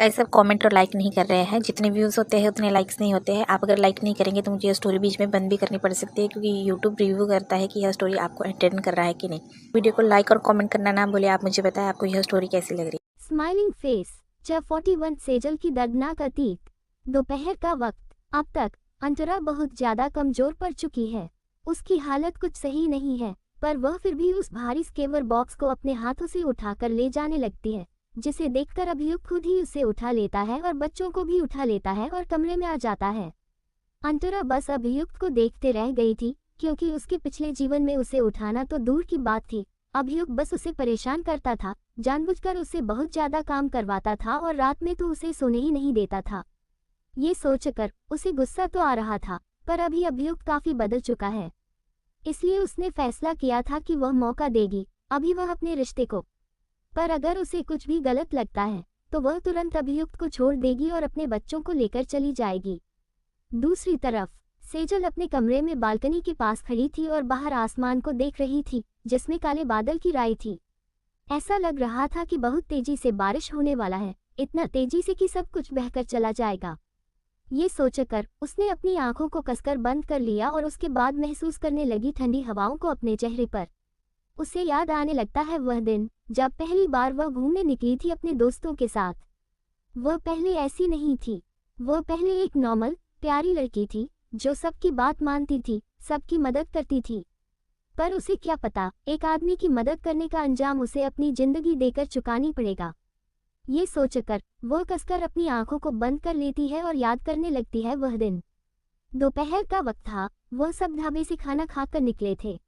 Guys सब comment और like नहीं कर रहे हैं। जितने व्यूज़ होते हैं उतने लाइक्स नहीं होते हैं। आप अगर लाइक नहीं करेंगे तो मुझे यह स्टोरी बीच में बंद भी करनी पड़ सकती है, क्योंकि यूट्यूब रिव्यू करता है कि यह स्टोरी आपको एंटरटेन कर रहा है कि नहीं। वीडियो को लाइक और कमेंट करना ना भूलिए। आप मुझे बताएं आपको यह स्टोरी कैसी लग रही है। स्माइलिंग फेस जब 41 सेजल की दर्दनाक अतीत। दोपहर का वक्त। अब तक अंतरा बहुत ज्यादा कमजोर पड़ चुकी है। उसकी हालत कुछ सही नहीं है, पर वह फिर भी उस भारी स्केवर बॉक्स को अपने हाथों से उठाकर ले जाने लगती है, जिसे देखकर अभियुक्त खुद ही उसे उठा लेता है और बच्चों को भी उठा लेता है और कमरे में आ जाता है। अंतरा बस अभियुक्त को देखते रह गई थी, क्योंकि उसके पिछले जीवन में उसे उठाना तो दूर की बात थी, अभियुक्त बस उसे परेशान करता था, जानबूझकर उसे बहुत ज्यादा काम करवाता था और रात में तो उसे सोने ही नहीं देता था। ये सोचकर उसे गुस्सा तो आ रहा था, पर अभी अभियुक्त काफी बदल चुका है, इसलिए उसने फैसला किया था कि वह मौका देगी अभी वह अपने रिश्ते को। पर अगर उसे कुछ भी गलत लगता है तो वह तुरंत अभियुक्त को छोड़ देगी और अपने बच्चों को लेकर चली जाएगी। दूसरी तरफ सेजल अपने कमरे में बालकनी के पास खड़ी थी और बाहर आसमान को देख रही थी, जिसमें काले बादल की राई थी। ऐसा लग रहा था कि बहुत तेजी से बारिश होने वाला है, इतना तेजी से कि सब कुछ बहकर चला जाएगा। ये सोचकर उसने अपनी आंखों को कसकर बंद कर लिया और उसके बाद महसूस करने लगी ठंडी हवाओं को अपने चेहरे पर। उसे याद आने लगता है वह दिन जब पहली बार वह घूमने निकली थी अपने दोस्तों के साथ। वह पहले ऐसी नहीं थी। वह पहले एक नॉर्मल प्यारी लड़की थी जो सबकी बात मानती थी, सबकी मदद करती थी। पर उसे क्या पता, एक आदमी की मदद करने का अंजाम उसे अपनी जिंदगी देकर चुकानी पड़ेगा। ये सोचकर वह कसकर अपनी आंखों को बंद कर लेती है और याद करने लगती है वह दिन। दोपहर का वक्त था, वह सब ढाबे से खाना खाकर निकले थे।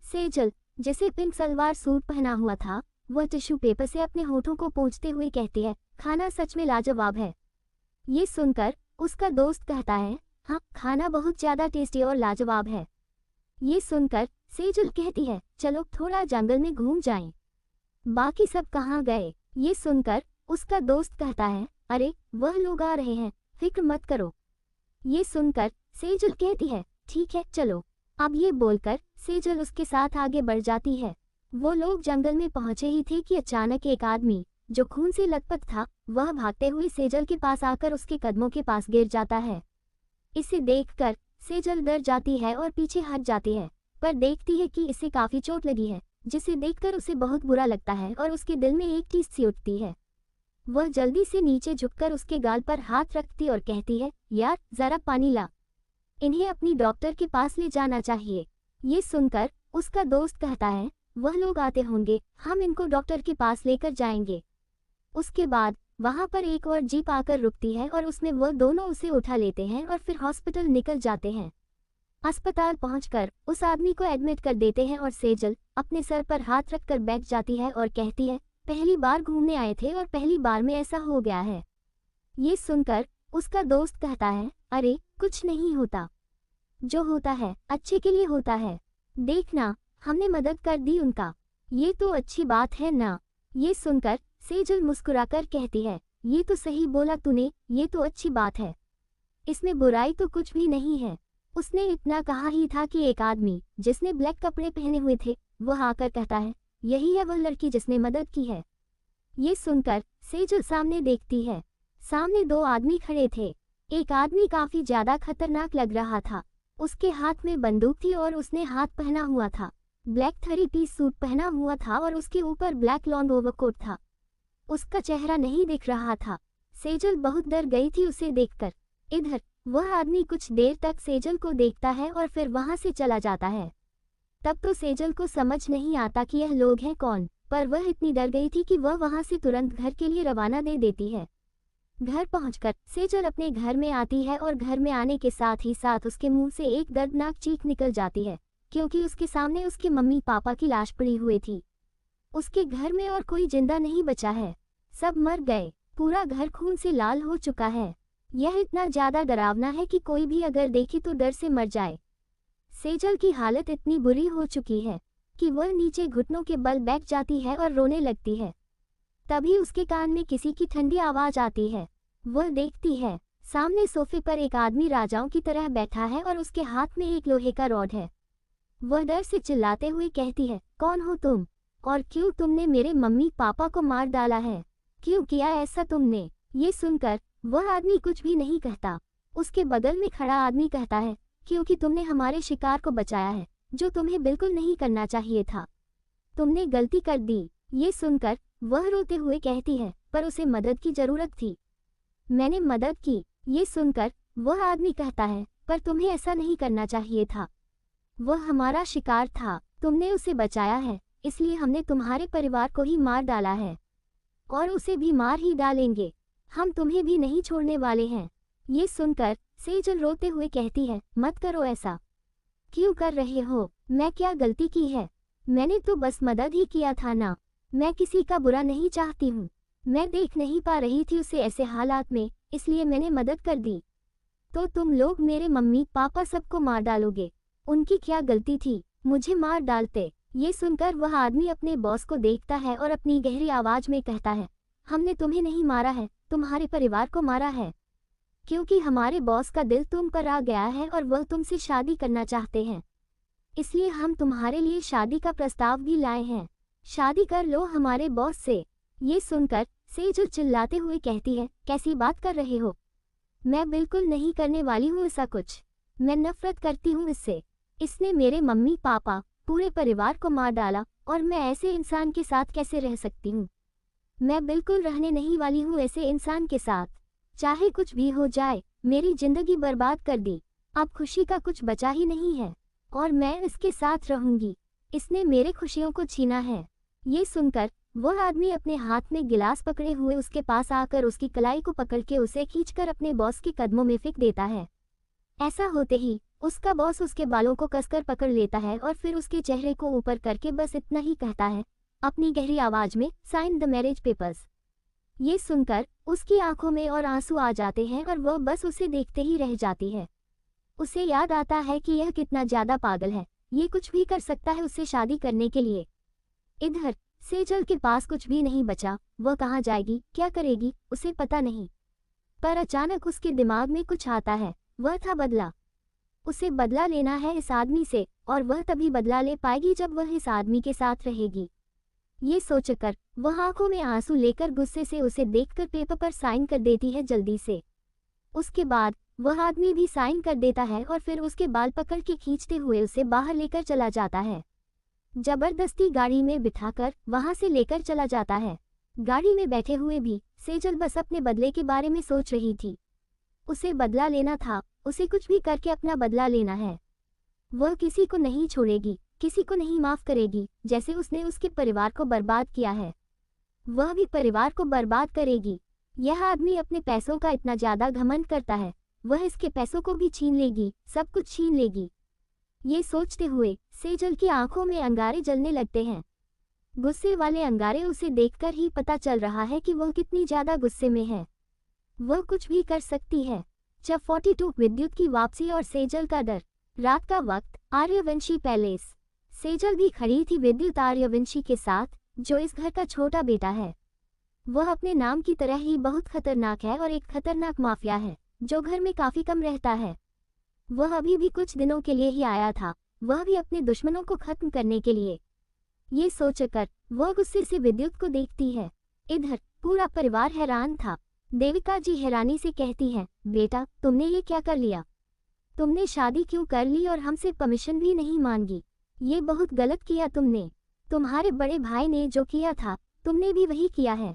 सेजल, जिसे पिंक सलवार सूट पहना हुआ था, वह टिश्यू पेपर से अपने होठों को पोंछते हुए कहती है, खाना सच में लाजवाब है। ये सुनकर उसका दोस्त कहता है, हाँ, खाना बहुत ज्यादा टेस्टी और लाजवाब है। ये सुनकर सेजल कहती है, चलो थोड़ा जंगल में घूम जाएं। बाकी सब कहाँ गए? ये सुनकर उसका दोस्त कहता है, अरे वह लोग आ रहे हैं, फिक्र मत करो। ये सुनकर सेजल कहती है, ठीक है चलो। अब ये बोलकर सेजल उसके साथ आगे बढ़ जाती है। वो लोग जंगल में पहुंचे ही थे कि अचानक एक आदमी जो खून से लथपथ था, वह भागते हुए सेजल के पास आकर उसके कदमों के पास गिर जाता है। इसे देखकर सेजल डर जाती है और पीछे हट जाती है, पर देखती है कि इसे काफी चोट लगी है, जिसे देखकर उसे बहुत बुरा लगता है और उसके दिल में एक टीस सी उठती है। वह जल्दी से नीचे झुककर उसके गाल पर हाथ रखती और कहती है, यार जरा पानी ला, इन्हें अपनी डॉक्टर के पास ले जाना चाहिए। ये सुनकर उसका दोस्त कहता है, वह लोग आते होंगे, हम इनको डॉक्टर के पास लेकर जाएंगे। उसके बाद वहां पर एक और जीप आकर रुकती है और उसमें वह दोनों उसे उठा लेते हैं और फिर हॉस्पिटल निकल जाते हैं। अस्पताल पहुंचकर उस आदमी को एडमिट कर देते हैं और सेजल अपने सर पर हाथ रखकर बैठ जाती है और कहती है, पहली बार घूमने आए थे और पहली बार में ऐसा हो गया है। ये सुनकर उसका दोस्त कहता है, अरे कुछ नहीं होता, जो होता है अच्छे के लिए होता है, देखना हमने मदद कर दी उनका, ये तो अच्छी बात है ना। ये सुनकर सेजल मुस्कुराकर कहती है, ये तो सही बोला तूने, ये तो अच्छी बात है, इसमें बुराई तो कुछ भी नहीं है। उसने इतना कहा ही था कि एक आदमी जिसने ब्लैक कपड़े पहने हुए थे, वह आकर कहता है, यही है वह लड़की जिसने मदद की है। ये सुनकर सेजल सामने देखती है। सामने दो आदमी खड़े थे। एक आदमी काफी ज्यादा खतरनाक लग रहा था। उसके हाथ में बंदूक थी और उसने हाथ पहना हुआ था, ब्लैक 3-पीस सूट पहना हुआ था और उसके ऊपर ब्लैक लॉन्ग ओवरकोट था। उसका चेहरा नहीं दिख रहा था। सेजल बहुत डर गई थी उसे देखकर। इधर वह आदमी कुछ देर तक सेजल को देखता है और फिर वहां से चला जाता है। तब तो सेजल को समझ नहीं आता कि यह लोग हैं कौन, पर वह इतनी डर गई थी कि वह वहां से तुरंत घर के लिए रवाना दे देती है। घर पहुंचकर सेजल अपने घर में आती है और घर में आने के साथ ही साथ उसके मुंह से एक दर्दनाक चीख निकल जाती है, क्योंकि उसके सामने उसके मम्मी पापा की लाश पड़ी हुई थी। उसके घर में और कोई जिंदा नहीं बचा है, सब मर गए। पूरा घर खून से लाल हो चुका है। यह इतना ज्यादा डरावना है कि कोई भी अगर देखे तो डर से मर जाए। सेजल की हालत इतनी बुरी हो चुकी है कि वह नीचे घुटनों के बल बैठ जाती है और रोने लगती है। तभी उसके कान में किसी की ठंडी आवाज आती है। वह देखती है, सामने सोफे पर एक आदमी राजाओं की तरह बैठा है और उसके हाथ में एक लोहे का रॉड है। वह डर से चिल्लाते हुए कहती है, कौन हो तुम और क्यों तुमने मेरे मम्मी पापा को मार डाला है? क्यों किया ऐसा तुमने? ये सुनकर वह आदमी कुछ भी नहीं कहता। उसके बगल में खड़ा आदमी कहता है, क्योंकि तुमने हमारे शिकार को बचाया है, जो तुम्हें बिल्कुल नहीं करना चाहिए था। तुमने गलती कर दी। ये सुनकर वह रोते हुए कहती है, पर उसे मदद की जरूरत थी। मैंने मदद की। ये सुनकर वह आदमी कहता है, पर तुम्हें ऐसा नहीं करना चाहिए था। वह हमारा शिकार था, तुमने उसे बचाया है, इसलिए हमने तुम्हारे परिवार को ही मार डाला है और उसे भी मार ही डालेंगे। हम तुम्हें भी नहीं छोड़ने वाले हैं। ये सुनकर सेजल रोते हुए कहती है, मत करो ऐसा। क्यों कर रहे हो? मैं क्या गलती की है? मैंने तो बस मदद ही किया था ना। मैं किसी का बुरा नहीं चाहती हूँ। मैं देख नहीं पा रही थी उसे ऐसे हालात में, इसलिए मैंने मदद कर दी। तो तुम लोग मेरे मम्मी पापा सबको मार डालोगे? उनकी क्या गलती थी, मुझे मार डालते? ये सुनकर वह आदमी अपने बॉस को देखता है और अपनी गहरी आवाज में कहता है, हमने तुम्हें नहीं मारा है, तुम्हारे परिवार को मारा है। क्योंकि हमारे बॉस का दिल तुम पर आ गया है और वह तुमसे शादी करना चाहते हैं, इसलिए हम तुम्हारे लिए शादी का प्रस्ताव भी लाए हैं। शादी कर लो हमारे बॉस से। ये सुनकर सेजल चिल्लाते हुए कहती है, कैसी बात कर रहे हो? मैं बिल्कुल नहीं करने वाली हूँ ऐसा कुछ। मैं नफरत करती हूँ इससे। इसने मेरे मम्मी पापा पूरे परिवार को मार डाला और मैं ऐसे इंसान के साथ कैसे रह सकती हूँ? मैं बिल्कुल रहने नहीं वाली हूँ ऐसे इंसान के साथ। चाहे कुछ भी हो जाए, मेरी जिंदगी बर्बाद कर दी। अब खुशी का कुछ बचा ही नहीं है और मैं इसके साथ रहूंगी। इसने मेरे खुशियों को छीना है। ये सुनकर वह आदमी अपने हाथ में गिलास पकड़े हुए उसके पास आकर उसकी कलाई को पकड़ के उसे खींचकर अपने बॉस के कदमों में फेंक देता है। ऐसा होते ही उसका बॉस उसके बालों को कसकर पकड़ लेता है और फिर उसके चेहरे को ऊपर करके बस इतना ही कहता है अपनी गहरी आवाज में, साइन द मैरिज पेपर्स। ये सुनकर उसकी आंखों में और आंसू आ जाते हैं और वह बस उसे देखते ही रह जाती है। उसे याद आता है कि यह कितना ज्यादा पागल है, ये कुछ भी कर सकता है उससे शादी करने के लिए। इधर सेजल के पास कुछ भी नहीं बचा। वह कहाँ जाएगी, क्या करेगी, उसे पता नहीं। पर अचानक उसके दिमाग में कुछ आता है, वह था बदला। उसे बदला लेना है इस आदमी से और वह तभी बदला ले पाएगी जब वह इस आदमी के साथ रहेगी। ये सोचकर वह आंखों में आंसू लेकर गुस्से से उसे देखकर पेपर पर साइन कर देती है जल्दी से। उसके बाद वह आदमी भी साइन कर देता है और फिर उसके बाल पकड़ के खींचते हुए उसे बाहर लेकर चला जाता है। जबरदस्ती गाड़ी में बिठाकर वहां से लेकर चला जाता है। गाड़ी में बैठे हुए भी सेजल बस अपने बदले के बारे में सोच रही थी। उसे बदला लेना था, उसे कुछ भी करके अपना बदला लेना है। वह किसी को नहीं छोड़ेगी, किसी को नहीं माफ करेगी। जैसे उसने उसके परिवार को बर्बाद किया है, वह भी परिवार को बर्बाद करेगी। यह आदमी अपने पैसों का इतना ज्यादा घमंड करता है, वह इसके पैसों को भी छीन लेगी, सब कुछ छीन लेगी। ये सोचते हुए सेजल की आंखों में अंगारे जलने लगते हैं। गुस्से वाले अंगारे उसे देखकर ही पता चल रहा है कि वह कितनी ज्यादा गुस्से में है। वह कुछ भी कर सकती है। जब 42 विद्युत की वापसी और सेजल का डर। रात का वक्त, आर्यवंशी पैलेस। सेजल भी खड़ी थी विद्युत आर्यवंशी के साथ, जो इस घर का छोटा बेटा है। वह अपने नाम की तरह ही बहुत खतरनाक है और एक खतरनाक माफिया है जो घर में काफी कम रहता है। वह अभी भी कुछ दिनों के लिए ही आया था, वह भी अपने दुश्मनों को खत्म करने के लिए। ये सोचकर वह गुस्से से विद्युत को देखती है। इधर पूरा परिवार हैरान था। देविका जी हैरानी से कहती हैं, बेटा तुमने ये क्या कर लिया? तुमने शादी क्यों कर ली और हमसे परमिशन भी नहीं मांगी? ये बहुत गलत किया तुमने। तुम्हारे बड़े भाई ने जो किया था तुमने भी वही किया है।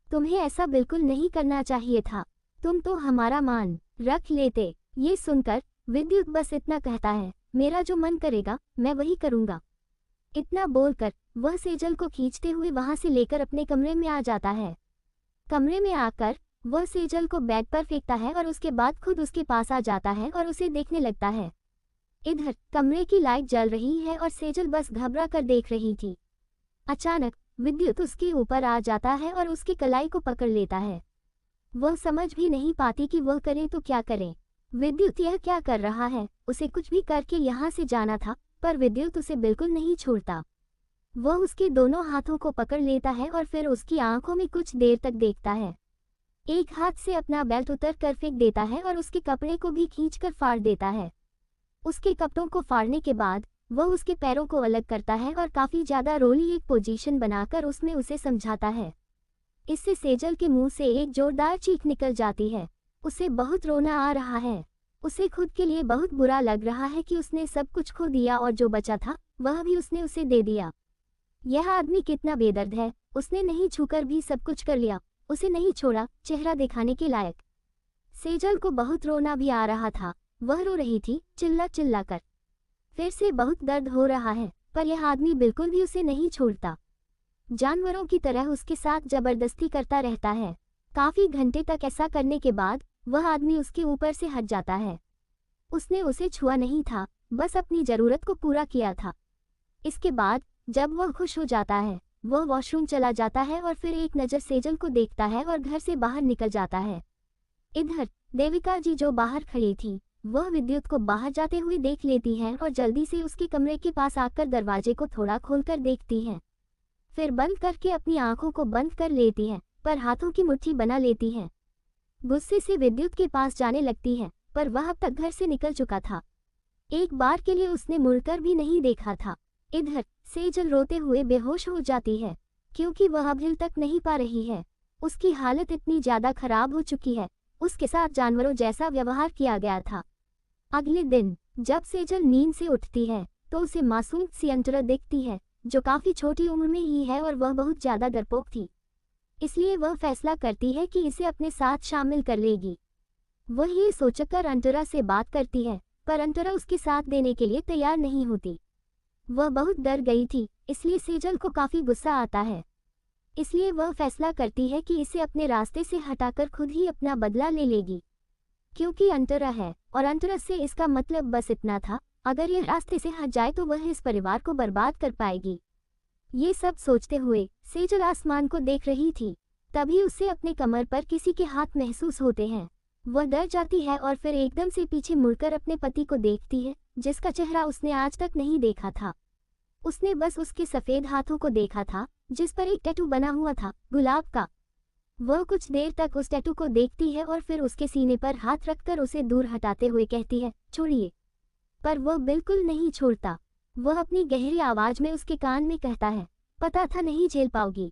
तुम्हें ऐसा बिल्कुल नहीं करना चाहिए था। तुम तो हमारा मान रख लेते। ये सुनकर विद्युत बस इतना कहता है, मेरा जो मन करेगा मैं वही करूंगा। इतना बोलकर वह सेजल को खींचते हुए वहां से लेकर अपने कमरे में आ जाता है। कमरे में आकर वह सेजल को बेड पर फेंकता है और उसके बाद खुद उसके पास आ जाता है और उसे देखने लगता है। इधर कमरे की लाइट जल रही है और सेजल बस घबरा कर देख रही थी। अचानक विद्युत उसके ऊपर आ जाता है और उसकी कलाई को पकड़ लेता है। वह समझ भी नहीं पाती कि वह करे तो क्या करे। विद्युत यह क्या कर रहा है? उसे कुछ भी करके यहाँ से जाना था, पर विद्युत उसे बिल्कुल नहीं छोड़ता। वह उसके दोनों हाथों को पकड़ लेता है और फिर उसकी आंखों में कुछ देर तक देखता है। एक हाथ से अपना बेल्ट उतर कर फेंक देता है और उसके कपड़े को भी खींचकर फाड़ देता है। उसके कपड़ों को फाड़ने के बाद वह उसके पैरों को अलग करता है और काफी ज्यादा रोली एक पोजीशन बनाकर उसमें उसे समझाता है। इससे सेजल के मुंह से एक जोरदार चीख निकल जाती है। उसे बहुत रोना आ रहा है। उसे खुद के लिए बहुत बुरा लग रहा है कि उसने सब कुछ खो दिया और जो बचा था वह भी उसने उसे दे दिया। यह आदमी कितना बेदर्द है, उसने नहीं छूकर भी सब कुछ कर लिया, उसे नहीं छोड़ा चेहरा दिखाने के लायक। सेजल को बहुत रोना भी आ रहा था। वह रो रही थी चिल्ला चिल्ला कर। फिर से बहुत दर्द हो रहा है, पर यह आदमी बिल्कुल भी उसे नहीं छोड़ता। जानवरों की तरह उसके साथ जबरदस्ती करता रहता है। काफी घंटे तक ऐसा करने के बाद वह आदमी उसके ऊपर से हट जाता है। उसने उसे छुआ नहीं था, बस अपनी जरूरत को पूरा किया था। इसके बाद जब वह खुश हो जाता है, वह वॉशरूम चला जाता है और फिर एक नज़र सेजल को देखता है और घर से बाहर निकल जाता है। इधर देविका जी जो बाहर खड़ी थी, वह विद्युत को बाहर जाते हुए देख लेती हैं और जल्दी से उसके कमरे के पास आकर दरवाजे को थोड़ा खोलकर देखती हैं। फिर बंद करके अपनी आंखों को बंद कर लेती हैं, पर हाथों की मुट्ठी बना लेती हैं। गुस्से से विद्युत के पास जाने लगती है, पर वह अब तक घर से निकल चुका था। एक बार के लिए उसने मुड़कर भी नहीं देखा था। इधर सेजल रोते हुए बेहोश हो जाती है, क्योंकि वह अब हिल तक नहीं पा रही है। उसकी हालत इतनी ज्यादा खराब हो चुकी है, उसके साथ जानवरों जैसा व्यवहार किया गया था। अगले दिन जब सेजल नींद से उठती है तो उसे मासूम सी अंतरा दिखती है, जो काफी छोटी उम्र में ही है और वह बहुत ज्यादा डरपोक थी। इसलिए वह फैसला करती है कि इसे अपने साथ शामिल कर लेगी। वह ये सोचकर अंतरा से बात करती है, पर अंतरा उसके साथ देने के लिए तैयार नहीं होती। वह बहुत डर गई थी, इसलिए सेजल को काफी गुस्सा आता है। इसलिए वह फैसला करती है कि इसे अपने रास्ते से हटाकर खुद ही अपना बदला ले लेगी, क्योंकि अंतरा है और अंतरा से इसका मतलब बस इतना था, अगर यह रास्ते से हट जाए तो वह इस परिवार को बर्बाद कर पाएगी। ये सब सोचते हुए सेजल आसमान को देख रही थी, तभी उसे अपने कमर पर किसी के हाथ महसूस होते हैं। वह डर जाती है और फिर एकदम से पीछे मुड़कर अपने पति को देखती है, जिसका चेहरा उसने आज तक नहीं देखा था। उसने बस उसके सफेद हाथों को देखा था, जिस पर एक टैटू बना हुआ था गुलाब का। वह कुछ देर तक उस टैटू को देखती है और फिर उसके सीने पर हाथ रखकर उसे दूर हटाते हुए कहती है, छोड़िए। पर वह बिल्कुल नहीं छोड़ता। वह अपनी गहरी आवाज में उसके कान में कहता है, पता था नहीं झेल पाओगी।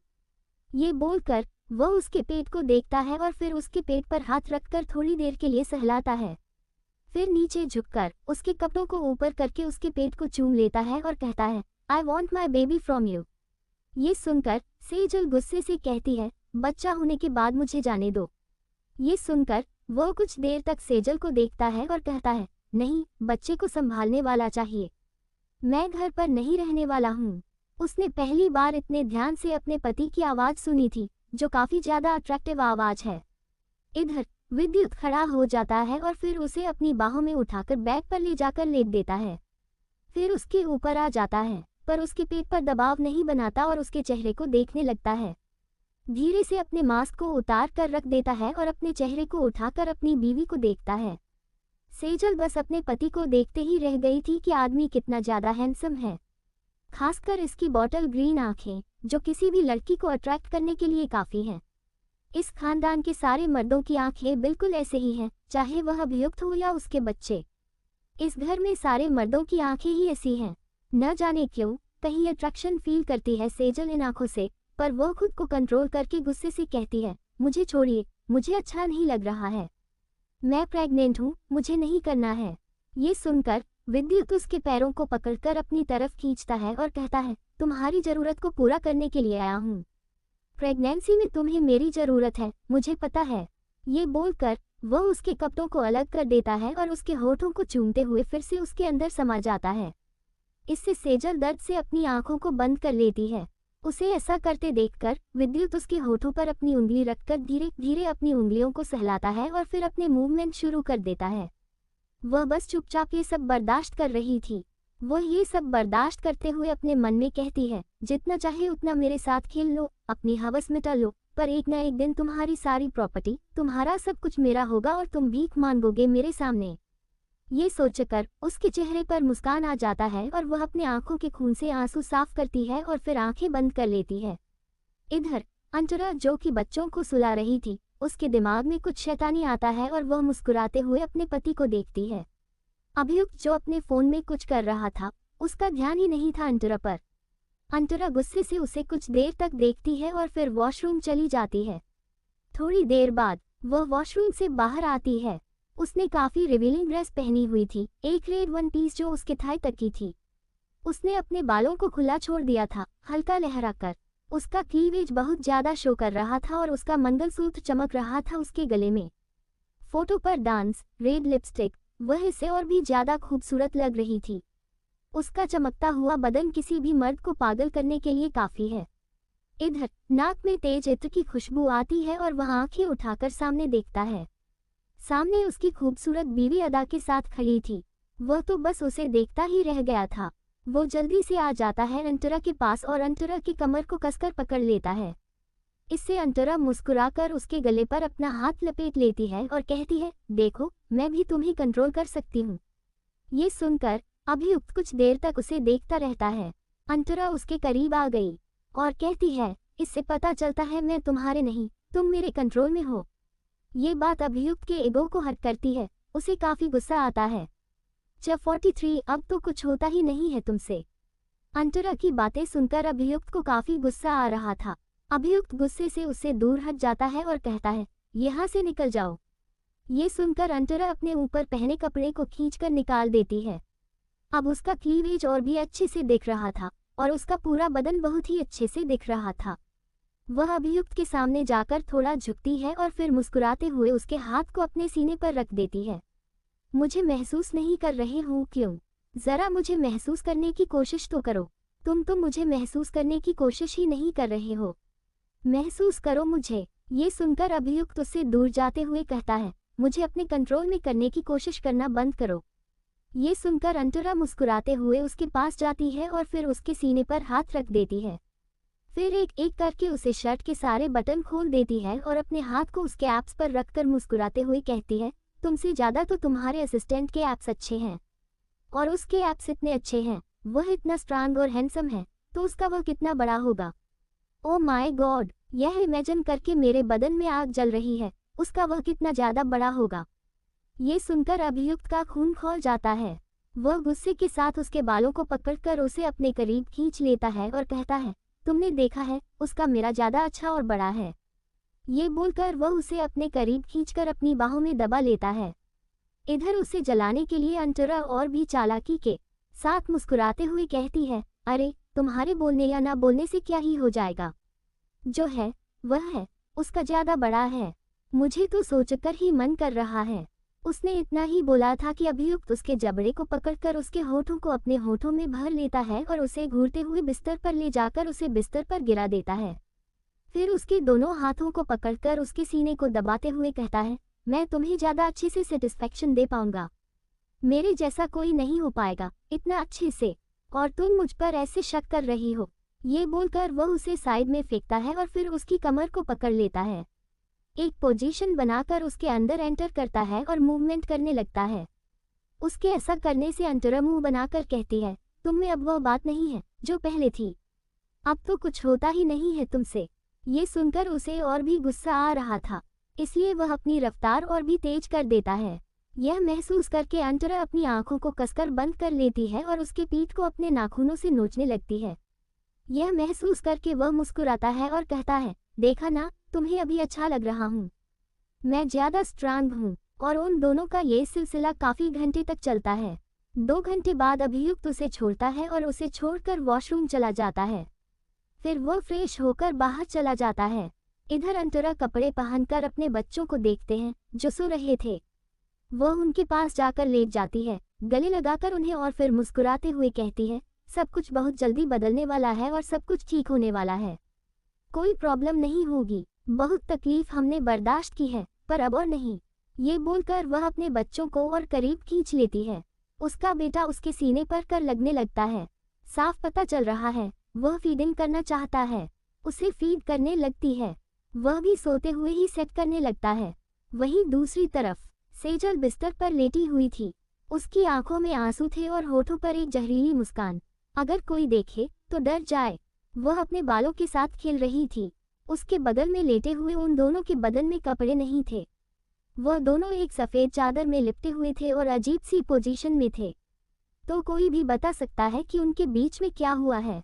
ये बोलकर वह उसके पेट को देखता है और फिर उसके पेट पर हाथ रखकर थोड़ी देर के लिए सहलाता है। फिर नीचे झुककर उसके कपड़ों को ऊपर करके उसके पेट को चूम लेता है और कहता है, I want my baby from you. ये सुनकर सेजल गुस्से से कहती है, बच्चा होने के बाद मुझे जाने दो। ये सुनकर वह कुछ देर तक सेजल को देखता है और कहता है, नहीं, बच्चे को संभालने वाला चाहिए, मैं घर पर नहीं रहने वाला हूँ। उसने पहली बार इतने ध्यान से अपने पति की आवाज सुनी थी, जो काफी ज्यादा अट्रैक्टिव आवाज है। इधर विद्युत खड़ा हो जाता है और फिर उसे अपनी बाहों में उठाकर बैग पर ले जाकर लेट देता है। फिर उसके ऊपर आ जाता है, पर उसके पेट पर दबाव नहीं बनाता और उसके चेहरे को देखने लगता है। धीरे से अपने मास्क को उतार कर रख देता है और अपने चेहरे को उठाकर अपनी बीवी को देखता है। सेजल बस अपने पति को देखते ही रह गई थी कि आदमी कितना ज्यादा हैंडसम है, खासकर इसकी बॉटल ग्रीन आंखें, जो किसी भी लड़की को अट्रैक्ट करने के लिए काफी हैं। इस खानदान के सारे मर्दों की आंखें बिल्कुल ऐसे ही हैं, चाहे वह अभियुक्त हो या उसके बच्चे। इस घर में सारे मर्दों की आंखें ही ऐसी हैं। न जाने क्यों कहीं अट्रैक्शन फील करती है सेजल इन आंखों से, पर वह खुद को कंट्रोल करके गुस्से से कहती है, मुझे छोड़िए, मुझे अच्छा नहीं लग रहा है, मैं प्रेग्नेंट हूँ, मुझे नहीं करना है। ये सुनकर विद्युत उसके पैरों को पकड़कर अपनी तरफ खींचता है और कहता है, तुम्हारी जरूरत को पूरा करने के लिए आया हूँ। प्रेगनेंसी में तुम्हें मेरी जरूरत है, मुझे पता है। ये बोलकर वह उसके कपड़ों को अलग कर देता है और उसके होठों को चूमते हुए फिर से उसके अंदर समा जाता है। इससे सेजल दर्द से अपनी आंखों को बंद कर लेती है। उसे ऐसा करते देखकर विद्युत उसके होठों पर अपनी उंगली रखकर धीरे धीरे अपनी उंगलियों को सहलाता है और फिर अपने मूवमेंट शुरू कर देता है। वह बस चुपचाप ये सब बर्दाश्त कर रही थी। वह ये सब बर्दाश्त करते हुए अपने मन में कहती है, जितना चाहे उतना मेरे साथ खेल लो, अपनी हवस मिटा लो, पर एक न एक दिन तुम्हारी सारी प्रॉपर्टी, तुम्हारा सब कुछ मेरा होगा और तुम भीख मांगोगे मेरे सामने। ये सोचकर उसके चेहरे पर मुस्कान आ जाता है और वह अपने आंखों के खून से आंसू साफ करती है और फिर आंखें बंद कर लेती है। इधर अंतरा, जो कि बच्चों को सुला रही थी, उसके दिमाग में कुछ शैतानी आता है और वह मुस्कुराते हुए अपने पति को देखती है। अभियुक्त, जो अपने फोन में कुछ कर रहा था, उसका ध्यान ही नहीं था अंतरा पर। अंतरा गुस्से से उसे कुछ देर तक देखती है और फिर वॉशरूम चली जाती है। थोड़ी देर बाद वह वॉशरूम से बाहर आती है। उसने काफी रिवीलिंग ड्रेस पहनी हुई थी, एक रेड वन पीस जो उसके थाई तक की थी। उसने अपने बालों को खुला छोड़ दिया था, हल्का लहराकर। उसका क्लीवेज बहुत ज्यादा शो कर रहा था और उसका मंगलसूत्र चमक रहा था उसके गले में। फोटो पर डांस रेड लिपस्टिक वह इससे और भी ज्यादा खूबसूरत लग रही थी। उसका चमकता हुआ बदन किसी भी मर्द को पागल करने के लिए काफी है। इधर नाक में तेज इत्र की खुशबू आती है और वह आंखें उठाकर सामने देखता है। सामने उसकी खूबसूरत बीवी अदा के साथ खड़ी थी। वह तो बस उसे देखता ही रह गया था। वो जल्दी से आ जाता है अंतरा के पास और अंतरा की कमर को कसकर पकड़ लेता है। इससे अंतरा मुस्कुराकर उसके गले पर अपना हाथ लपेट लेती है और कहती है, देखो मैं भी तुम्हें कंट्रोल कर सकती हूँ। ये सुनकर अभियुक्त कुछ देर तक उसे देखता रहता है। अंतरा उसके करीब आ गई और कहती है, इससे पता चलता है मैं तुम्हारे नहीं, तुम मेरे कंट्रोल में हो। ये बात अभियुक्त के ईगो को हर्ट करती है। उसे काफी गुस्सा आता है। 43 अब तो कुछ होता ही नहीं है तुमसे। अंतरा की बातें सुनकर अभियुक्त को काफी गुस्सा आ रहा था। अभियुक्त गुस्से से उससे दूर हट जाता है और कहता है, यहाँ से निकल जाओ। ये सुनकर अंतरा अपने ऊपर पहने कपड़े को खींचकर निकाल देती है। अब उसका क्लीवेज और भी अच्छे से दिख रहा था और उसका पूरा बदन बहुत ही अच्छे से दिख रहा था। वह अभियुक्त के सामने जाकर थोड़ा झुकती है और फिर मुस्कुराते हुए उसके हाथ को अपने सीने पर रख देती है। मुझे महसूस नहीं कर रहे हो क्यों? जरा मुझे महसूस करने की कोशिश तो करो। तुम तो मुझे महसूस करने की कोशिश ही नहीं कर रहे हो। महसूस करो मुझे। ये सुनकर अभियुक्त उससे दूर जाते हुए कहता है, मुझे अपने कंट्रोल में करने की कोशिश करना बंद करो। ये सुनकर अंतरा मुस्कुराते हुए उसके पास जाती है और फिर उसके सीने पर हाथ रख देती है। फिर एक एक करके उसे शर्ट के सारे बटन खोल देती है और अपने हाथ को उसके एप्स पर रखकर मुस्कुराते हुए कहती है, तुमसे ज्यादा तो तुम्हारे असिस्टेंट के एप्स अच्छे हैं। और उसके एप्स इतने अच्छे हैं, वह इतना स्ट्रांग और हैंडसम है, तो उसका वह कितना बड़ा होगा। ओ माय गॉड, यह इमेजिन करके मेरे बदन में आग जल रही है, उसका वह कितना ज्यादा बड़ा होगा। ये सुनकर अभियुक्त का खून खौल जाता है। वह गुस्से के साथ उसके बालों को पकड़कर उसे अपने करीब खींच लेता है और कहता है, तुमने देखा है, उसका मेरा ज्यादा अच्छा और बड़ा है। ये बोलकर वह उसे अपने करीब खींचकर अपनी बाहों में दबा लेता है। इधर उसे जलाने के लिए अंतरा और भी चालाकी के साथ मुस्कुराते हुए कहती है, अरे तुम्हारे बोलने या ना बोलने से क्या ही हो जाएगा। जो है वह है, उसका ज्यादा बड़ा है। मुझे तो सोचकर ही मन कर रहा है। उसने इतना ही बोला था कि अभियुक्त उसके जबड़े को पकड़कर उसके होठों को अपने होठों में भर लेता है और उसे घूरते हुए बिस्तर पर ले जाकर उसे बिस्तर पर गिरा देता है। फिर उसके दोनों हाथों को पकड़कर उसके सीने को दबाते हुए कहता है, मैं तुम्हें ज्यादा अच्छे से सेटिस्फेक्शन दे पाऊंगा। मेरे जैसा कोई नहीं हो पाएगा इतना अच्छे से, और तुम मुझ पर ऐसे शक कर रही हो। ये बोलकर वह उसे साइड में फेंकता है और फिर उसकी कमर को पकड़ लेता है। एक पोजीशन बनाकर उसके अंदर एंटर करता है और मूवमेंट करने लगता है। उसके ऐसा करने से अंतरा मुंह बनाकर कहती है, तुम में अब वह बात नहीं है जो पहले थी। अब तो कुछ होता ही नहीं है तुमसे। ये सुनकर उसे और भी गुस्सा आ रहा था, इसलिए वह अपनी रफ्तार और भी तेज कर देता है। यह महसूस करके अंतरा अपनी आंखों को कसकर बंद कर लेती है और उसके पीठ को अपने नाखूनों से नोचने लगती है। यह महसूस करके वह मुस्कुराता है और कहता है, देखा ना, तुम्हें अभी अच्छा लग रहा हूँ। मैं ज्यादा स्ट्रांग हूँ। और उन दोनों का ये सिलसिला काफी घंटे तक चलता है। 2 घंटे बाद अभियुक्त उसे छोड़ता है और उसे छोड़कर वॉशरूम चला जाता है। फिर वह फ्रेश होकर बाहर चला जाता है। इधर अंतरा कपड़े पहनकर अपने बच्चों को देखते हैं जो सो रहे थे। वह उनके पास जाकर लेट जाती है, गले लगाकर उन्हें, और फिर मुस्कुराते हुए कहती है, सब कुछ बहुत जल्दी बदलने वाला है और सब कुछ ठीक होने वाला है। कोई प्रॉब्लम नहीं होगी। बहुत तकलीफ हमने बर्दाश्त की है, पर अब और नहीं। ये बोलकर वह अपने बच्चों को और करीब खींच लेती है। उसका बेटा उसके सीने पर कर लगने लगता है। साफ पता चल रहा है वह फीडिंग करना चाहता है। उसे फीड करने लगती है। वह भी सोते हुए ही सेट करने लगता है। वहीं दूसरी तरफ सेजल बिस्तर पर लेटी हुई थी। उसकी आंखों में आंसू थे और होठों पर एक जहरीली मुस्कान। अगर कोई देखे तो डर जाए। वह अपने बालों के साथ खेल रही थी। उसके बगल में लेटे हुए उन दोनों के बदन में कपड़े नहीं थे। वह दोनों एक सफेद चादर में लिपटे हुए थे और अजीब सी पोजीशन में थे। तो कोई भी बता सकता है कि उनके बीच में क्या हुआ है।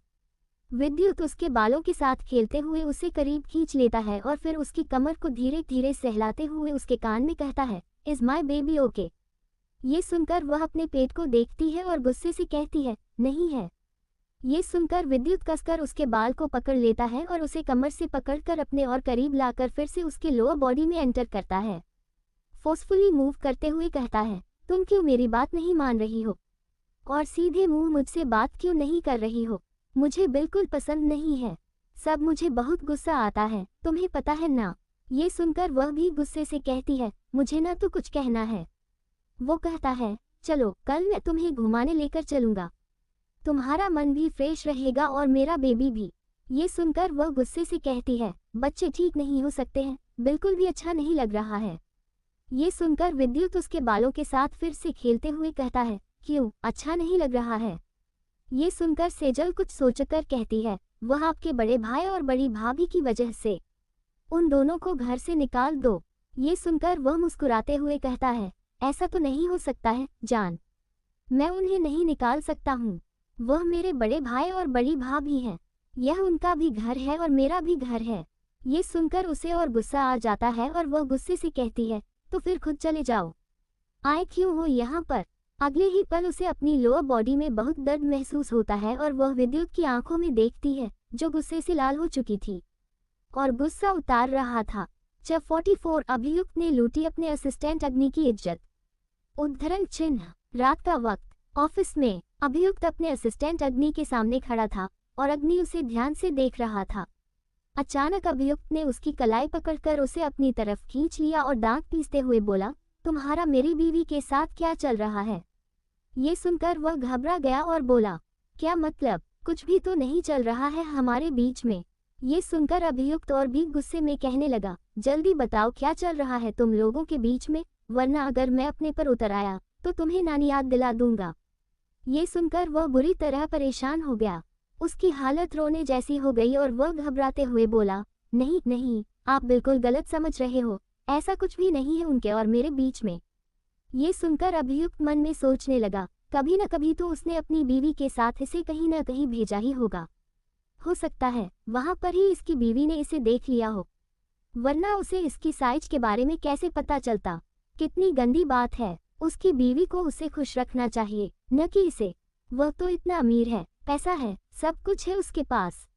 विद्युत उसके बालों के साथ खेलते हुए उसे करीब खींच लेता है और फिर उसकी कमर को धीरे धीरे सहलाते हुए उसके कान में कहता है, इज माई बेबी ओके? ये सुनकर वह अपने पेट को देखती है और गुस्से से कहती है, नहीं है। ये सुनकर विद्युत कसकर उसके बाल को पकड़ लेता है और उसे कमर से पकड़कर अपने और करीब लाकर फिर से उसके लोअर बॉडी में एंटर करता है। फोर्सफुली मूव करते हुए कहता है, तुम क्यों मेरी बात नहीं मान रही हो? और सीधे मुंह मुझसे बात क्यों नहीं कर रही हो? मुझे बिल्कुल पसंद नहीं है। सब मुझे बहुत गुस्सा आता है, तुम्हें पता है ना? ये सुनकर वह भी गुस्से से कहती है, मुझे ना तो कुछ कहना है। वो कहता है, चलो कल मैं तुम्हें घुमाने लेकर चलूंगा, तुम्हारा मन भी फ्रेश रहेगा और मेरा बेबी भी। ये सुनकर वह गुस्से से कहती है, बच्चे ठीक नहीं हो सकते हैं, बिल्कुल भी अच्छा नहीं लग रहा है। ये सुनकर विद्युत उसके बालों के साथ फिर से खेलते हुए कहता है, क्यों अच्छा नहीं लग रहा है? ये सुनकर सेजल कुछ सोचकर कहती है, वह आपके बड़े भाई और बड़ी भाभी की वजह से। उन दोनों को घर से निकाल दो। ये सुनकर वह मुस्कुराते हुए कहता है, ऐसा तो नहीं हो सकता है जान, मैं उन्हें नहीं निकाल सकता हूँ। वह मेरे बड़े भाई और बड़ी भाभी हैं, यह उनका भी घर है और मेरा भी घर है। ये सुनकर उसे और गुस्सा आ जाता है और वह गुस्से से कहती है, तो फिर खुद चले जाओ, आए क्यों हो यहाँ पर? अगले ही पल उसे अपनी लोअर बॉडी में बहुत दर्द महसूस होता है और वह विद्युत की आंखों में देखती है, जो गुस्से से लाल हो चुकी थी और गुस्सा उतार रहा था। जब 44 अभियुक्त ने लूटी अपने असिस्टेंट अग्नि की इज्जत। उद्धरण चिन्ह। रात का वक्त। ऑफिस में अभियुक्त अपने असिस्टेंट अग्नि के सामने खड़ा था और अग्नि उसे ध्यान से देख रहा था। अचानक अभियुक्त ने उसकी कलाई पकड़कर उसे अपनी तरफ खींच लिया और दांत पीसते हुए बोला, तुम्हारा मेरी बीवी के साथ क्या चल रहा है? ये सुनकर वह घबरा गया और बोला, क्या मतलब? कुछ भी तो नहीं चल रहा है हमारे बीच में। ये सुनकर अभियुक्त और भी गुस्से में कहने लगा, जल्दी बताओ क्या चल रहा है तुम लोगों के बीच में, वरना अगर मैं अपने पर उतर आया तो तुम्हें नानी याद दिला दूंगा। ये सुनकर वह बुरी तरह परेशान हो गया, उसकी हालत रोने जैसी हो गई और वह घबराते हुए बोला, नहीं नहीं, आप बिल्कुल गलत समझ रहे हो, ऐसा कुछ भी नहीं है उनके और मेरे बीच में। ये सुनकर अभियुक्त मन में सोचने लगा, कभी न कभी तो उसने अपनी बीवी के साथ इसे कहीं न कहीं भेजा ही होगा। हो सकता है वहां पर ही इसकी बीवी ने इसे देख लिया हो, वरना उसे इसकी साइज के बारे में कैसे पता चलता? कितनी गंदी बात है। उसकी बीवी को उसे खुश रखना चाहिए, न कि इसे। वह तो इतना अमीर है, पैसा है, सब कुछ है उसके पास।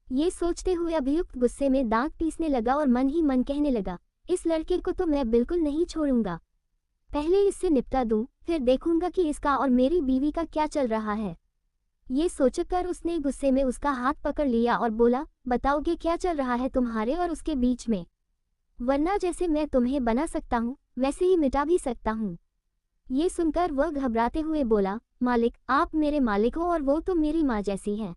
ये सोचते हुए अभियुक्त गुस्से में दांत पीसने लगा और मन ही मन कहने लगा, इस लड़के को तो मैं बिल्कुल नहीं छोड़ूंगा, पहले इससे निपटा दूं, फिर देखूंगा कि इसका और मेरी बीवी का क्या चल रहा है। ये सोचकर उसने गुस्से में उसका हाथ पकड़ लिया और बोला, बताओगे क्या चल रहा है तुम्हारे और उसके बीच में? वरना जैसे मैं तुम्हें बना सकता हूँ वैसे ही मिटा भी सकता हूँ। ये सुनकर वह घबराते हुए बोला, मालिक, आप मेरे मालिक हो और वो तो मेरी माँ जैसी है।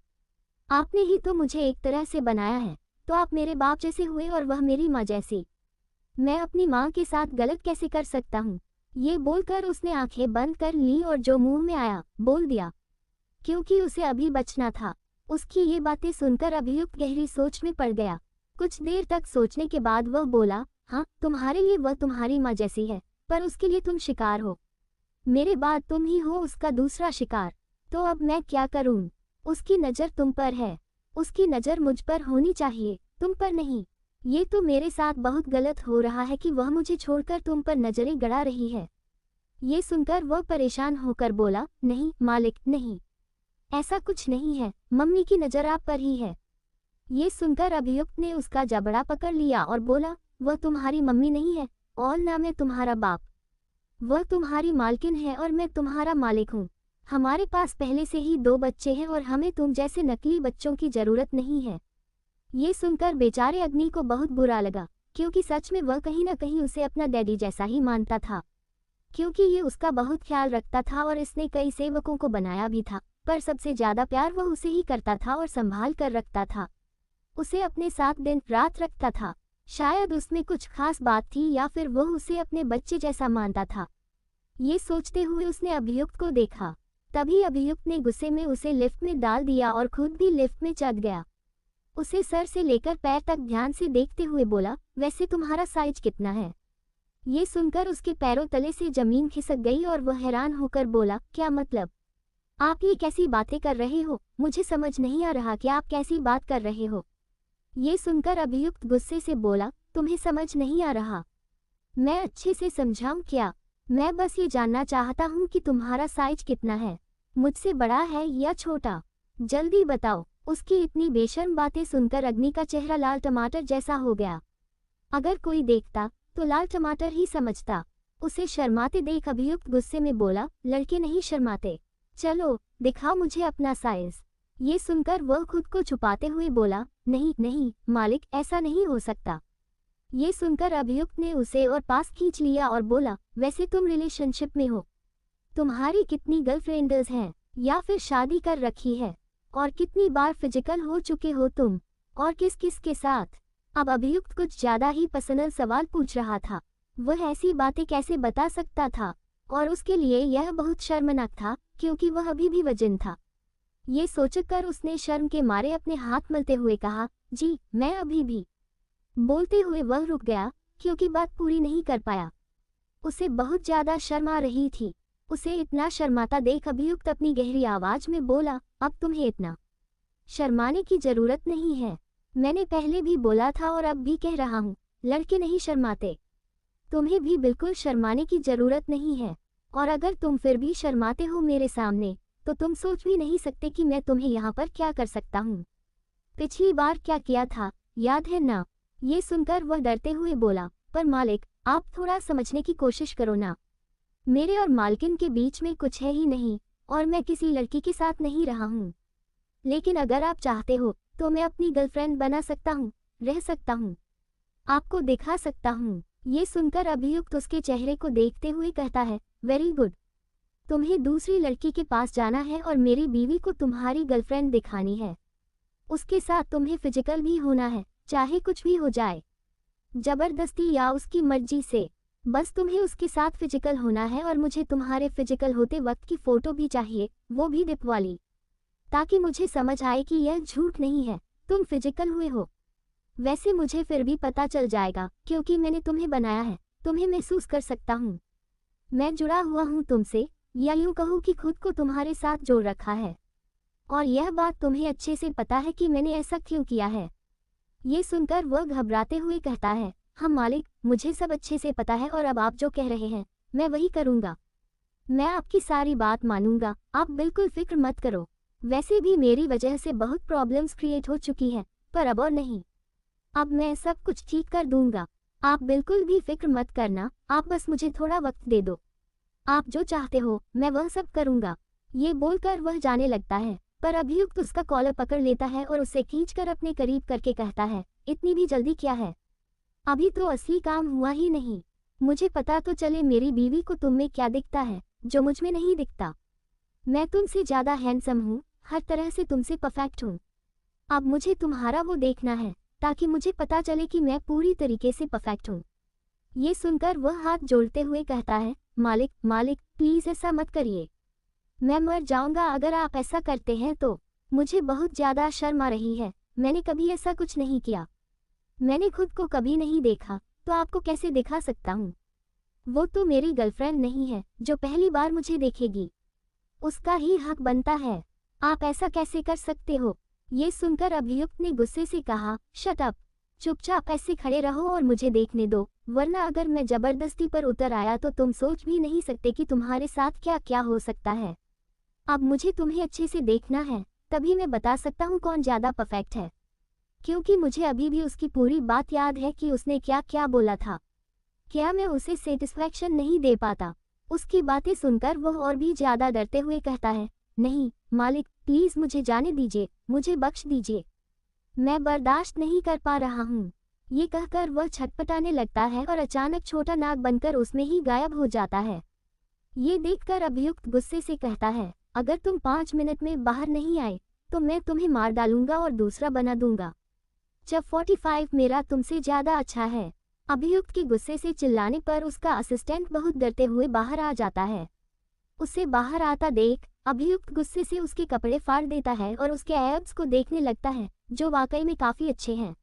आपने ही तो मुझे एक तरह से बनाया है, तो आप मेरे बाप जैसे हुए और वह मेरी माँ जैसी। मैं अपनी माँ के साथ गलत कैसे कर सकता हूँ? ये बोलकर उसने आंखें बंद कर ली और जो मुंह में आया बोल दिया, क्योंकि उसे अभी बचना था। उसकी ये बातें सुनकर अभियुक्त गहरी सोच में पड़ गया। कुछ देर तक सोचने के बाद वह बोला, हाँ, तुम्हारे लिए वह तुम्हारी माँ जैसी है, पर उसके लिए तुम शिकार हो। मेरे बाद तुम ही हो उसका दूसरा शिकार। तो अब मैं क्या करूं? उसकी नज़र तुम पर है, उसकी नज़र मुझ पर होनी चाहिए, तुम पर नहीं। ये तो मेरे साथ बहुत गलत हो रहा है कि वह मुझे छोड़कर तुम पर नजरें गड़ा रही है। ये सुनकर वह परेशान होकर बोला, नहीं मालिक, नहीं, ऐसा कुछ नहीं है, मम्मी की नज़र आप पर ही है। ये सुनकर अभियुक्त ने उसका जबड़ा पकड़ लिया और बोला, वह तुम्हारी मम्मी नहीं है और ना मैं तुम्हारा बाप। वह तुम्हारी मालकिन है और मैं तुम्हारा मालिक हूँ। हमारे पास पहले से ही 2 बच्चे हैं और हमें तुम जैसे नकली बच्चों की जरूरत नहीं है। ये सुनकर बेचारे अग्नि को बहुत बुरा लगा, क्योंकि सच में वह कहीं न कहीं उसे अपना डैडी जैसा ही मानता था, क्योंकि ये उसका बहुत ख्याल रखता था और इसने कई सेवकों को बनाया भी था, पर सबसे ज्यादा प्यार वह उसे ही करता था और संभाल कर रखता था। उसे अपने साथ दिन रात रखता था। शायद उसमें कुछ खास बात थी या फिर वह उसे अपने बच्चे जैसा मानता था। ये सोचते हुए उसने अभियुक्त को देखा। तभी अभियुक्त ने गुस्से में उसे लिफ्ट में डाल दिया और खुद भी लिफ्ट में चढ़ गया। उसे सर से लेकर पैर तक ध्यान से देखते हुए बोला, वैसे तुम्हारा साइज कितना है? ये सुनकर उसके पैरों तले से जमीन खिसक गई और वह हैरान होकर बोला, क्या मतलब? आप ये कैसी बातें कर रहे हो? मुझे समझ नहीं आ रहा कि आप कैसी बात कर रहे हो। ये सुनकर अभियुक्त गुस्से से बोला, तुम्हें समझ नहीं आ रहा? मैं अच्छे से समझाऊं क्या? मैं बस ये जानना चाहता हूँ कि तुम्हारा साइज कितना है, मुझसे बड़ा है या छोटा? जल्दी बताओ। उसकी इतनी बेशर्म बातें सुनकर अग्नि का चेहरा लाल टमाटर जैसा हो गया। अगर कोई देखता तो लाल टमाटर ही समझता। उसे शर्माते देख अभियुक्त गुस्से में बोला, लड़के नहीं शर्माते, चलो दिखाओ मुझे अपना साइज। ये सुनकर वह खुद को छुपाते हुए बोला, नहीं नहीं मालिक, ऐसा नहीं हो सकता। ये सुनकर अभियुक्त ने उसे और पास खींच लिया और बोला, वैसे तुम रिलेशनशिप में हो? तुम्हारी कितनी गर्लफ्रेंड्स हैं या फिर शादी कर रखी है? और कितनी बार फिजिकल हो चुके हो तुम, और किस किस के साथ? अब अभियुक्त कुछ ज्यादा ही पर्सनल सवाल पूछ रहा था। वह ऐसी बातें कैसे बता सकता था? और उसके लिए यह बहुत शर्मनाक था क्योंकि वह अभी भी वजिन था। ये सोचकर उसने शर्म के मारे अपने हाथ मलते हुए कहा, जी मैं अभी भी। बोलते हुए वह रुक गया क्योंकि बात पूरी नहीं कर पाया। उसे बहुत ज्यादा शर्म आ रही थी। उसे इतना शर्माता देख अभियुक्त अपनी गहरी आवाज में बोला, अब तुम्हें इतना शर्माने की जरूरत नहीं है। मैंने पहले भी बोला था और अब भी कह रहा हूँ, लड़के नहीं शर्माते। तुम्हें भी बिल्कुल शर्माने की जरूरत नहीं है। और अगर तुम फिर भी शर्माते हो मेरे सामने, तो तुम सोच भी नहीं सकते कि मैं तुम्हें यहाँ पर क्या कर सकता हूँ। पिछली बार क्या किया था याद है ना? ये सुनकर वह डरते हुए बोला, पर मालिक आप थोड़ा समझने की कोशिश करो ना। मेरे और मालकिन के बीच में कुछ है ही नहीं और मैं किसी लड़की के साथ नहीं रहा हूँ। लेकिन अगर आप चाहते हो तो मैं अपनी गर्लफ्रेंड बना सकता हूँ, रह सकता हूँ, आपको दिखा सकता हूँ। ये सुनकर अभियुक्त उसके चेहरे को देखते हुए कहता है, वेरी गुड। तुम्हें दूसरी लड़की के पास जाना है और मेरी बीवी को तुम्हारी गर्लफ्रेंड दिखानी है। उसके साथ तुम्हें फिजिकल भी होना है, चाहे कुछ भी हो जाए, जबरदस्ती या उसकी मर्जी से। बस तुम्हें उसके साथ फिजिकल होना है और मुझे तुम्हारे फिजिकल होते वक्त की फोटो भी चाहिए, वो भी डिप वाली, ताकि मुझे समझ आए कि यह झूठ नहीं है, तुम फिजिकल हुए हो। वैसे मुझे फिर भी पता चल जाएगा क्योंकि मैंने तुम्हें बनाया है, तुम्हें महसूस कर सकता हूँ। मैं जुड़ा हुआ हूँ तुमसे, या यूँ कहूँ कि खुद को तुम्हारे साथ जोड़ रखा है। और यह बात तुम्हें अच्छे से पता है कि मैंने ऐसा क्यों किया है। ये सुनकर वह घबराते हुए कहता है, हाँ मालिक, मुझे सब अच्छे से पता है और अब आप जो कह रहे हैं मैं वही करूँगा। मैं आपकी सारी बात मानूंगा, आप बिल्कुल फिक्र मत करो। वैसे भी मेरी वजह से बहुत प्रॉब्लम्स क्रिएट हो चुकी हैं, पर अब और नहीं। अब मैं सब कुछ ठीक कर दूंगा, आप बिल्कुल भी फिक्र मत करना, आप बस मुझे थोड़ा वक्त दे दो। आप जो चाहते हो मैं वह सब करूंगा। ये बोलकर वह जाने लगता है, पर अभियुक्त उसका कॉलर पकड़ लेता है और उसे खींचकर अपने करीब करके कहता है, इतनी भी जल्दी क्या है? अभी तो असली काम हुआ ही नहीं। मुझे पता तो चले मेरी बीवी को तुम में क्या दिखता है जो मुझ में नहीं दिखता। मैं तुमसे ज़्यादा हैंडसम हूँ, हर तरह से तुमसे परफेक्ट हूँ। अब मुझे तुम्हारा वो देखना है ताकि मुझे पता चले कि मैं पूरी तरीके से परफेक्ट हूँ। ये सुनकर वह हाथ जोड़ते हुए कहता है, मालिक मालिक प्लीज़ ऐसा मत करिए। मैं मर जाऊंगा अगर आप ऐसा करते हैं तो। मुझे बहुत ज़्यादा शर्म आ रही है, मैंने कभी ऐसा कुछ नहीं किया। मैंने खुद को कभी नहीं देखा, तो आपको कैसे दिखा सकता हूँ? वो तो मेरी गर्लफ्रेंड नहीं है जो पहली बार मुझे देखेगी, उसका ही हक बनता है। आप ऐसा कैसे कर सकते हो? ये सुनकर अभियुक्त ने गुस्से से कहा, शट अप, चुपचाप ऐसे खड़े रहो और मुझे देखने दो, वरना अगर मैं जबरदस्ती पर उतर आया तो तुम सोच भी नहीं सकते कि तुम्हारे साथ क्या क्या हो सकता है। अब मुझे तुम्हें अच्छे से देखना है, तभी मैं बता सकता हूँ कौन ज़्यादा परफेक्ट है, क्योंकि मुझे अभी भी उसकी पूरी बात याद है कि उसने क्या क्या बोला था। क्या मैं उसे सेटिस्फैक्शन नहीं दे पाता? उसकी बातें सुनकर वह और भी ज़्यादा डरते हुए कहता है, नहीं मालिक प्लीज़ मुझे जाने दीजिए, मुझे बख्श दीजिए, मैं बर्दाश्त नहीं कर पा रहा हूँ। ये कहकर वह छटपटाने लगता है और अचानक छोटा नाग बनकर उसमें ही गायब हो जाता है। ये देखकर अभियुक्त गुस्से से कहता है, अगर तुम 5 मिनट में बाहर नहीं आए तो मैं तुम्हें मार डालूंगा और दूसरा बना दूंगा। जब 45 मेरा तुमसे ज़्यादा अच्छा है। अभियुक्त के गुस्से से चिल्लाने पर उसका असिस्टेंट बहुत डरते हुए बाहर आ जाता है। उसे बाहर आता देख अभियुक्त गुस्से से उसके कपड़े फाड़ देता है और उसके एब्स को देखने लगता है, जो वाकई में काफ़ी अच्छे हैं,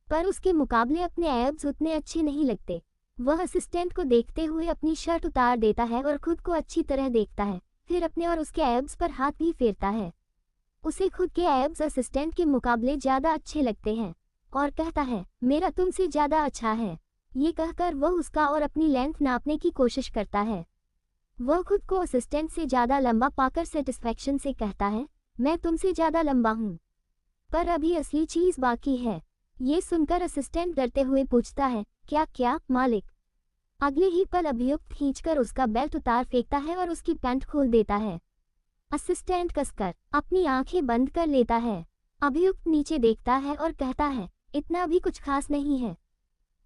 पर उसके मुकाबले अपने एब्स उतने अच्छे नहीं लगते। वह असिस्टेंट को देखते हुए अपनी शर्ट उतार देता है और खुद को अच्छी तरह देखता है, फिर अपने और उसके एब्स पर हाथ भी फेरता है। उसे खुद के एब्स असिस्टेंट के मुकाबले ज़्यादा अच्छे लगते हैं और कहता है, मेरा तुमसे ज़्यादा अच्छा है। ये कहकर वह उसका और अपनी लेंथ नापने की कोशिश करता है। वह खुद को असिस्टेंट से ज़्यादा लंबा पाकर सेटिस्फैक्शन से कहता है, मैं तुमसे ज़्यादा लंबा हूँ, पर अभी असली चीज़ बाकी है। ये सुनकर असिस्टेंट डरते हुए पूछता है, क्या मालिक? अगले ही पल अभियुक्त खींचकर उसका बेल्ट उतार फेंकता है और उसकी पैंट खोल देता है। असिस्टेंट कसकर अपनी आंखें बंद कर लेता है। अभियुक्त नीचे देखता है और कहता है, इतना भी कुछ खास नहीं है।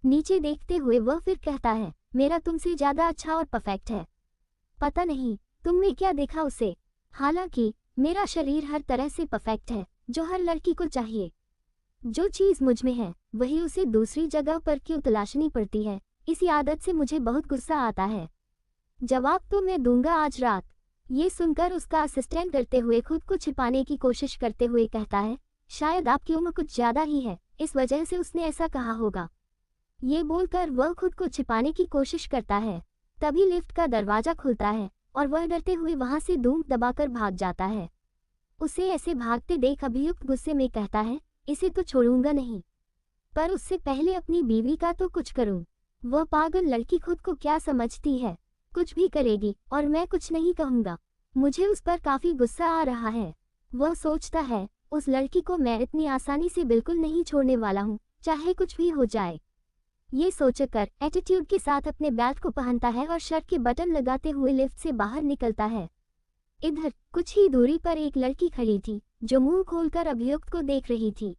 नीचे देखते हुए वह फिर कहता है, मेरा तुमसे ज़्यादा अच्छा और परफेक्ट है। पता नहीं तुमने क्या देखा उसे। हालांकि मेरा शरीर हर तरह से परफेक्ट है, जो हर लड़की को चाहिए। जो चीज़ मुझ में है वही उसे दूसरी जगह पर क्यों तलाशनी पड़ती है। इसी आदत से मुझे बहुत गुस्सा आता है। जवाब तो मैं दूंगा आज रात। ये सुनकर उसका असिस्टेंट डरते हुए खुद को छिपाने की कोशिश करते हुए कहता है, शायद आपकी उम्र कुछ ज़्यादा ही है, इस वजह से उसने ऐसा कहा होगा। ये बोलकर वह खुद को छिपाने की कोशिश करता है। तभी लिफ्ट का दरवाज़ा खुलता है और वह डरते हुए वहां से धूम दबाकर भाग जाता है। उसे ऐसे भागते देख अभियुक्त गुस्से में कहता है, इसे तो छोड़ूंगा नहीं, पर उससे पहले अपनी बीवी का तो कुछ करूं। वह पागल लड़की खुद को क्या समझती है, कुछ भी करेगी और मैं कुछ नहीं कहूँगा। मुझे उस पर काफ़ी गुस्सा आ रहा है। वह सोचता है, उस लड़की को मैं इतनी आसानी से बिल्कुल नहीं छोड़ने वाला हूँ, चाहे कुछ भी हो जाए। ये सोचकर एटीट्यूड के साथ अपने बेल्ट को पहनता है और शर्ट के बटन लगाते हुए लिफ्ट से बाहर निकलता है। इधर कुछ ही दूरी पर एक लड़की खड़ी थी जो मुंह खोलकर अभियुक्त को देख रही थी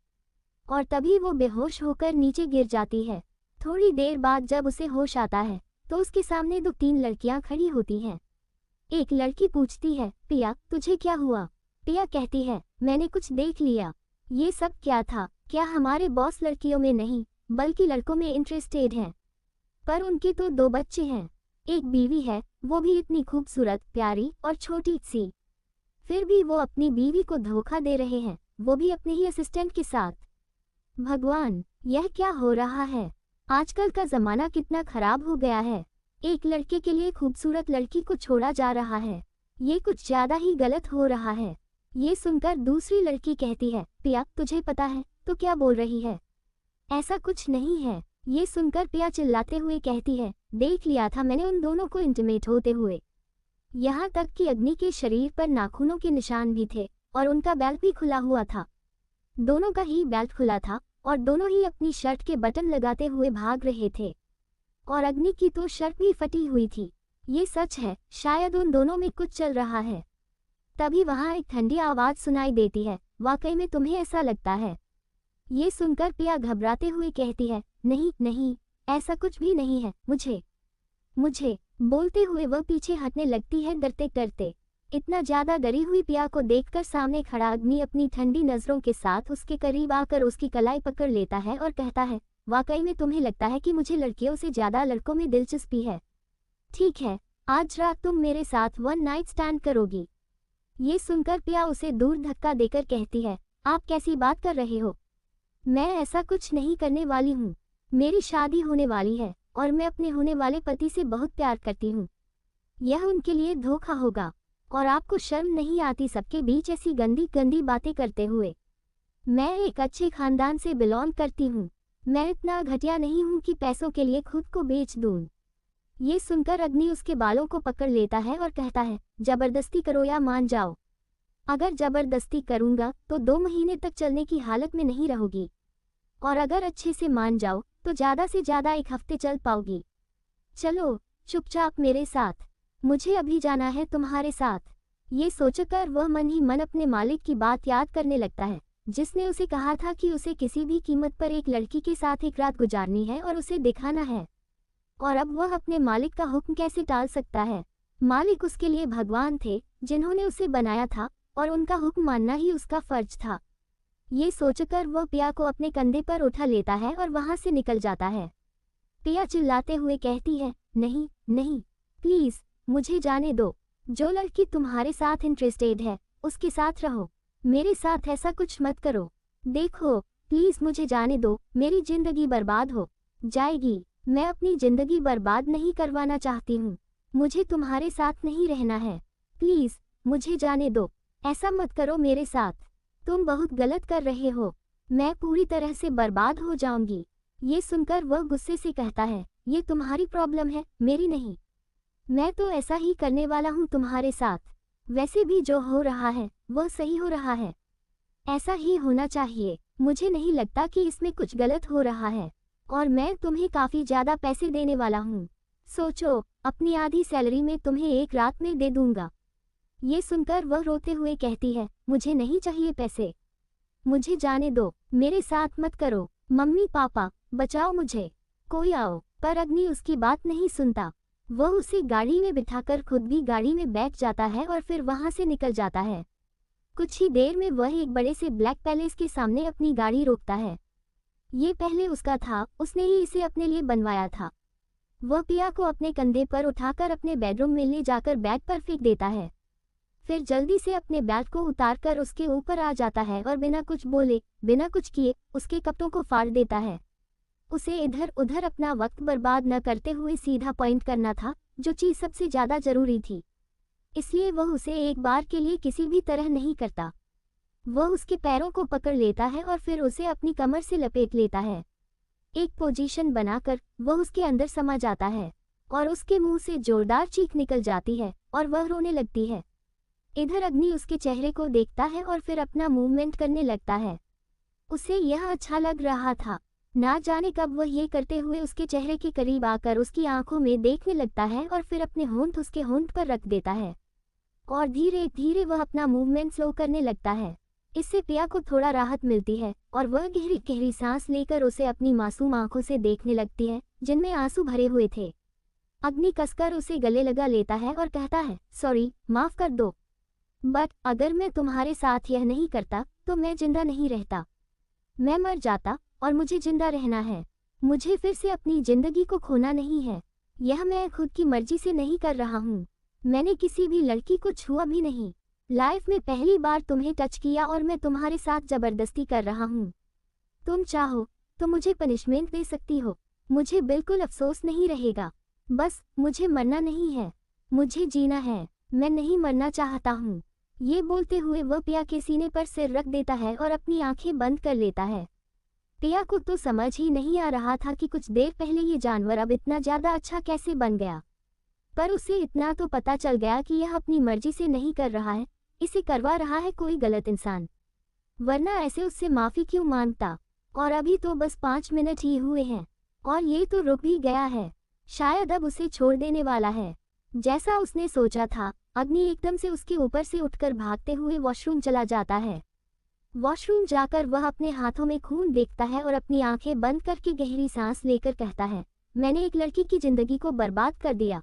और तभी वो बेहोश होकर नीचे गिर जाती है। थोड़ी देर बाद जब उसे होश आता है तो उसके सामने 2-3 लड़कियां खड़ी होती हैं। एक लड़की पूछती है, पिया तुझे क्या हुआ? पिया कहती है, मैंने कुछ देख लिया। ये सब क्या था? क्या हमारे बॉस लड़कियों में नहीं बल्कि लड़कों में इंटरेस्टेड हैं? पर उनके तो 2 बच्चे हैं, एक बीवी है, वो भी इतनी खूबसूरत, प्यारी और छोटी सी। फिर भी वो अपनी बीवी को धोखा दे रहे हैं, वो भी अपने ही असिस्टेंट के साथ। भगवान, यह क्या हो रहा है? आजकल का ज़माना कितना खराब हो गया है। एक लड़के के लिए खूबसूरत लड़की को छोड़ा जा रहा है। ये कुछ ज़्यादा ही गलत हो रहा है। ये सुनकर दूसरी लड़की कहती है, पिया तुझे पता है तो क्या बोल रही है? ऐसा कुछ नहीं है। ये सुनकर पिया चिल्लाते हुए कहती है, देख लिया था मैंने उन दोनों को इंटीमेट होते हुए। यहाँ तक कि अग्नि के शरीर पर नाखूनों के निशान भी थे और उनका बेल्ट भी खुला हुआ था। दोनों का ही बेल्ट खुला था और दोनों ही अपनी शर्ट के बटन लगाते हुए भाग रहे थे और अग्नि की तो शर्ट भी फटी हुई थी। ये सच है, शायद उन दोनों में कुछ चल रहा है। तभी वहाँ एक ठंडी आवाज़ सुनाई देती है, वाकई में तुम्हें ऐसा लगता है? ये सुनकर पिया घबराते हुए कहती है, नहीं, ऐसा कुछ भी नहीं है। मुझे बोलते हुए वह पीछे हटने लगती है डरते डरते। इतना ज़्यादा डरी हुई पिया को देखकर सामने खड़ा अग्नि अपनी ठंडी नज़रों के साथ उसके करीब आकर उसकी कलाई पकड़ लेता है और कहता है, वाकई में तुम्हें लगता है कि मुझे लड़कियों से ज़्यादा लड़कों में दिलचस्पी है? ठीक है, आज रात तुम मेरे साथ 1 नाइट स्टैंड करोगी। ये सुनकर पिया उसे दूर धक्का देकर कहती है, आप कैसी बात कर रहे हो? मैं ऐसा कुछ नहीं करने वाली हूँ। मेरी शादी होने वाली है और मैं अपने होने वाले पति से बहुत प्यार करती हूँ। यह उनके लिए धोखा होगा और आपको शर्म नहीं आती सबके बीच ऐसी गंदी गंदी बातें करते हुए? मैं एक अच्छे खानदान से बिलोंग करती हूँ। मैं इतना घटिया नहीं हूँ कि पैसों के लिए खुद को बेच दूँ। ये सुनकर अग्नि उसके बालों को पकड़ लेता है और कहता है, जबरदस्ती करो या मान जाओ। अगर जबरदस्ती करूँगा तो 2 महीने तक चलने की हालत में नहीं रहोगी और अगर अच्छे से मान जाओ तो ज़्यादा से ज़्यादा 1 हफ्ते चल पाओगी। चलो चुपचाप मेरे साथ, मुझे अभी जाना है तुम्हारे साथ। ये सोचकर वह मन ही मन अपने मालिक की बात याद करने लगता है, जिसने उसे कहा था कि उसे किसी भी कीमत पर एक लड़की के साथ एक रात गुजारनी है और उसे दिखाना है। और अब वह अपने मालिक का हुक्म कैसे टाल सकता है? मालिक उसके लिए भगवान थे जिन्होंने उसे बनाया था और उनका हुक्म मानना ही उसका फर्ज था। ये सोचकर वह पिया को अपने कंधे पर उठा लेता है और वहां से निकल जाता है। पिया चिल्लाते हुए कहती है, नहीं, प्लीज मुझे जाने दो। जो लड़की तुम्हारे साथ इंटरेस्टेड है उसके साथ रहो, मेरे साथ ऐसा कुछ मत करो। देखो प्लीज मुझे जाने दो, मेरी जिंदगी बर्बाद हो जाएगी। मैं अपनी जिंदगी बर्बाद नहीं करवाना चाहती हूँ, मुझे तुम्हारे साथ नहीं रहना है। प्लीज मुझे जाने दो, ऐसा मत करो मेरे साथ, तुम बहुत गलत कर रहे हो, मैं पूरी तरह से बर्बाद हो जाऊंगी। ये सुनकर वह गुस्से से कहता है, ये तुम्हारी प्रॉब्लम है, मेरी नहीं। मैं तो ऐसा ही करने वाला हूँ तुम्हारे साथ। वैसे भी जो हो रहा है वह सही हो रहा है, ऐसा ही होना चाहिए। मुझे नहीं लगता कि इसमें कुछ गलत हो रहा है, और मैं तुम्हें काफ़ी ज़्यादा पैसे देने वाला हूँ। सोचो, अपनी आधी सैलरी में तुम्हें एक रात में दे दूंगा। ये सुनकर वह रोते हुए कहती है, मुझे नहीं चाहिए पैसे, मुझे जाने दो, मेरे साथ मत करो, मम्मी पापा बचाओ मुझे, कोई आओ। पर अग्नि उसकी बात नहीं सुनता। वह उसे गाड़ी में बिठाकर खुद भी गाड़ी में बैठ जाता है और फिर वहां से निकल जाता है। कुछ ही देर में वह एक बड़े से ब्लैक पैलेस के सामने अपनी गाड़ी रोकता है। ये पहले उसका था, उसने ही इसे अपने लिए बनवाया था। वह पिया को अपने कंधे पर उठाकर अपने बेडरूम में ले जाकर बेड पर फेंक देता है। फिर जल्दी से अपने बैग को उतारकर उसके ऊपर आ जाता है और बिना कुछ बोले, बिना कुछ किए उसके कपड़ों को फाड़ देता है। उसे इधर उधर अपना वक्त बर्बाद न करते हुए सीधा पॉइंट करना था, जो चीज़ सबसे ज़्यादा ज़रूरी थी। इसलिए वह उसे एक बार के लिए किसी भी तरह नहीं करता। वह उसके पैरों को पकड़ लेता है और फिर उसे अपनी कमर से लपेट लेता है। एक पोजीशन बनाकर वह उसके अंदर समा जाता है और उसके मुंह से जोरदार चीख निकल जाती है और वह रोने लगती है। इधर अग्नि उसके चेहरे को देखता है और फिर अपना मूवमेंट करने लगता है। उसे यह अच्छा लग रहा था। ना जाने कब वह ये करते हुए उसके चेहरे के करीब आकर उसकी आंखों में देखने लगता है और फिर अपने होंठ उसके होंठ पर रख देता है और धीरे धीरे वह अपना मूवमेंट स्लो करने लगता है। इससे पिया को थोड़ा राहत मिलती है और वह गहरी गहरी सांस लेकर उसे अपनी मासूम आंखों से देखने लगती है, जिनमें आंसू भरे हुए थे। अग्नि कसकर उसे गले लगा लेता है और कहता है, सॉरी, माफ कर दो, बट अगर मैं तुम्हारे साथ यह नहीं करता तो मैं जिंदा नहीं रहता। मैं मर जाता और मुझे जिंदा रहना है। मुझे फिर से अपनी जिंदगी को खोना नहीं है। यह मैं खुद की मर्जी से नहीं कर रहा हूँ। मैंने किसी भी लड़की को छुआ भी नहीं। लाइफ में पहली बार तुम्हें टच किया और मैं तुम्हारे साथ जबरदस्ती कर रहा हूँ। तुम चाहो तो मुझे पनिशमेंट दे सकती हो, मुझे बिल्कुल अफसोस नहीं रहेगा। बस मुझे मरना नहीं है, मुझे जीना है। मैं नहीं मरना चाहता हूँ। ये बोलते हुए वह पिया के सीने पर सिर रख देता है और अपनी आंखें बंद कर लेता है। पिया को तो समझ ही नहीं आ रहा था कि कुछ देर पहले ये जानवर अब इतना ज़्यादा अच्छा कैसे बन गया। पर उसे इतना तो पता चल गया कि यह अपनी मर्जी से नहीं कर रहा है, इसे करवा रहा है कोई गलत इंसान, वरना ऐसे उससे माफ़ी क्यों मांगता। और अभी तो बस 5 मिनट ही हुए हैं और ये तो रुक भी गया है। शायद अब उसे छोड़ देने वाला है। जैसा उसने सोचा था, अग्नि एकदम से उसके ऊपर से उठकर भागते हुए वॉशरूम चला जाता है। वॉशरूम जाकर वह अपने हाथों में खून देखता है और अपनी आंखें बंद करके गहरी सांस लेकर कहता है, मैंने एक लड़की की जिंदगी को बर्बाद कर दिया।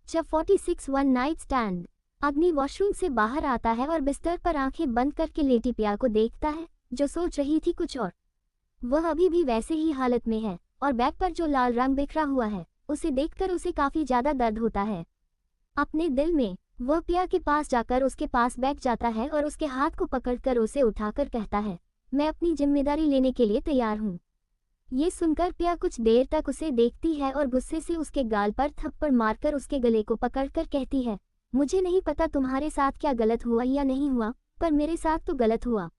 जब 46 वन नाइट स्टैंड। अग्नि वॉशरूम से बाहर आता है और बिस्तर पर आंखें बंद करके लेटी पिया को देखता है, जो सोच रही थी कुछ और। वह अभी भी वैसे ही हालत में है और बैग पर जो लाल रंग बिखरा हुआ है, उसे देखकर उसे काफी ज्यादा दर्द होता है। अपने दिल में वह पिया के पास जाकर उसके पास बैठ जाता है और उसके हाथ को पकड़कर उसे उठाकर कहता है, मैं अपनी जिम्मेदारी लेने के लिए तैयार हूँ। ये सुनकर पिया कुछ देर तक उसे देखती है और गुस्से से उसके गाल पर थप्पड़ मारकर उसके गले को पकड़कर कहती है, मुझे नहीं पता तुम्हारे साथ क्या गलत हुआ या नहीं हुआ, पर मेरे साथ तो गलत हुआ।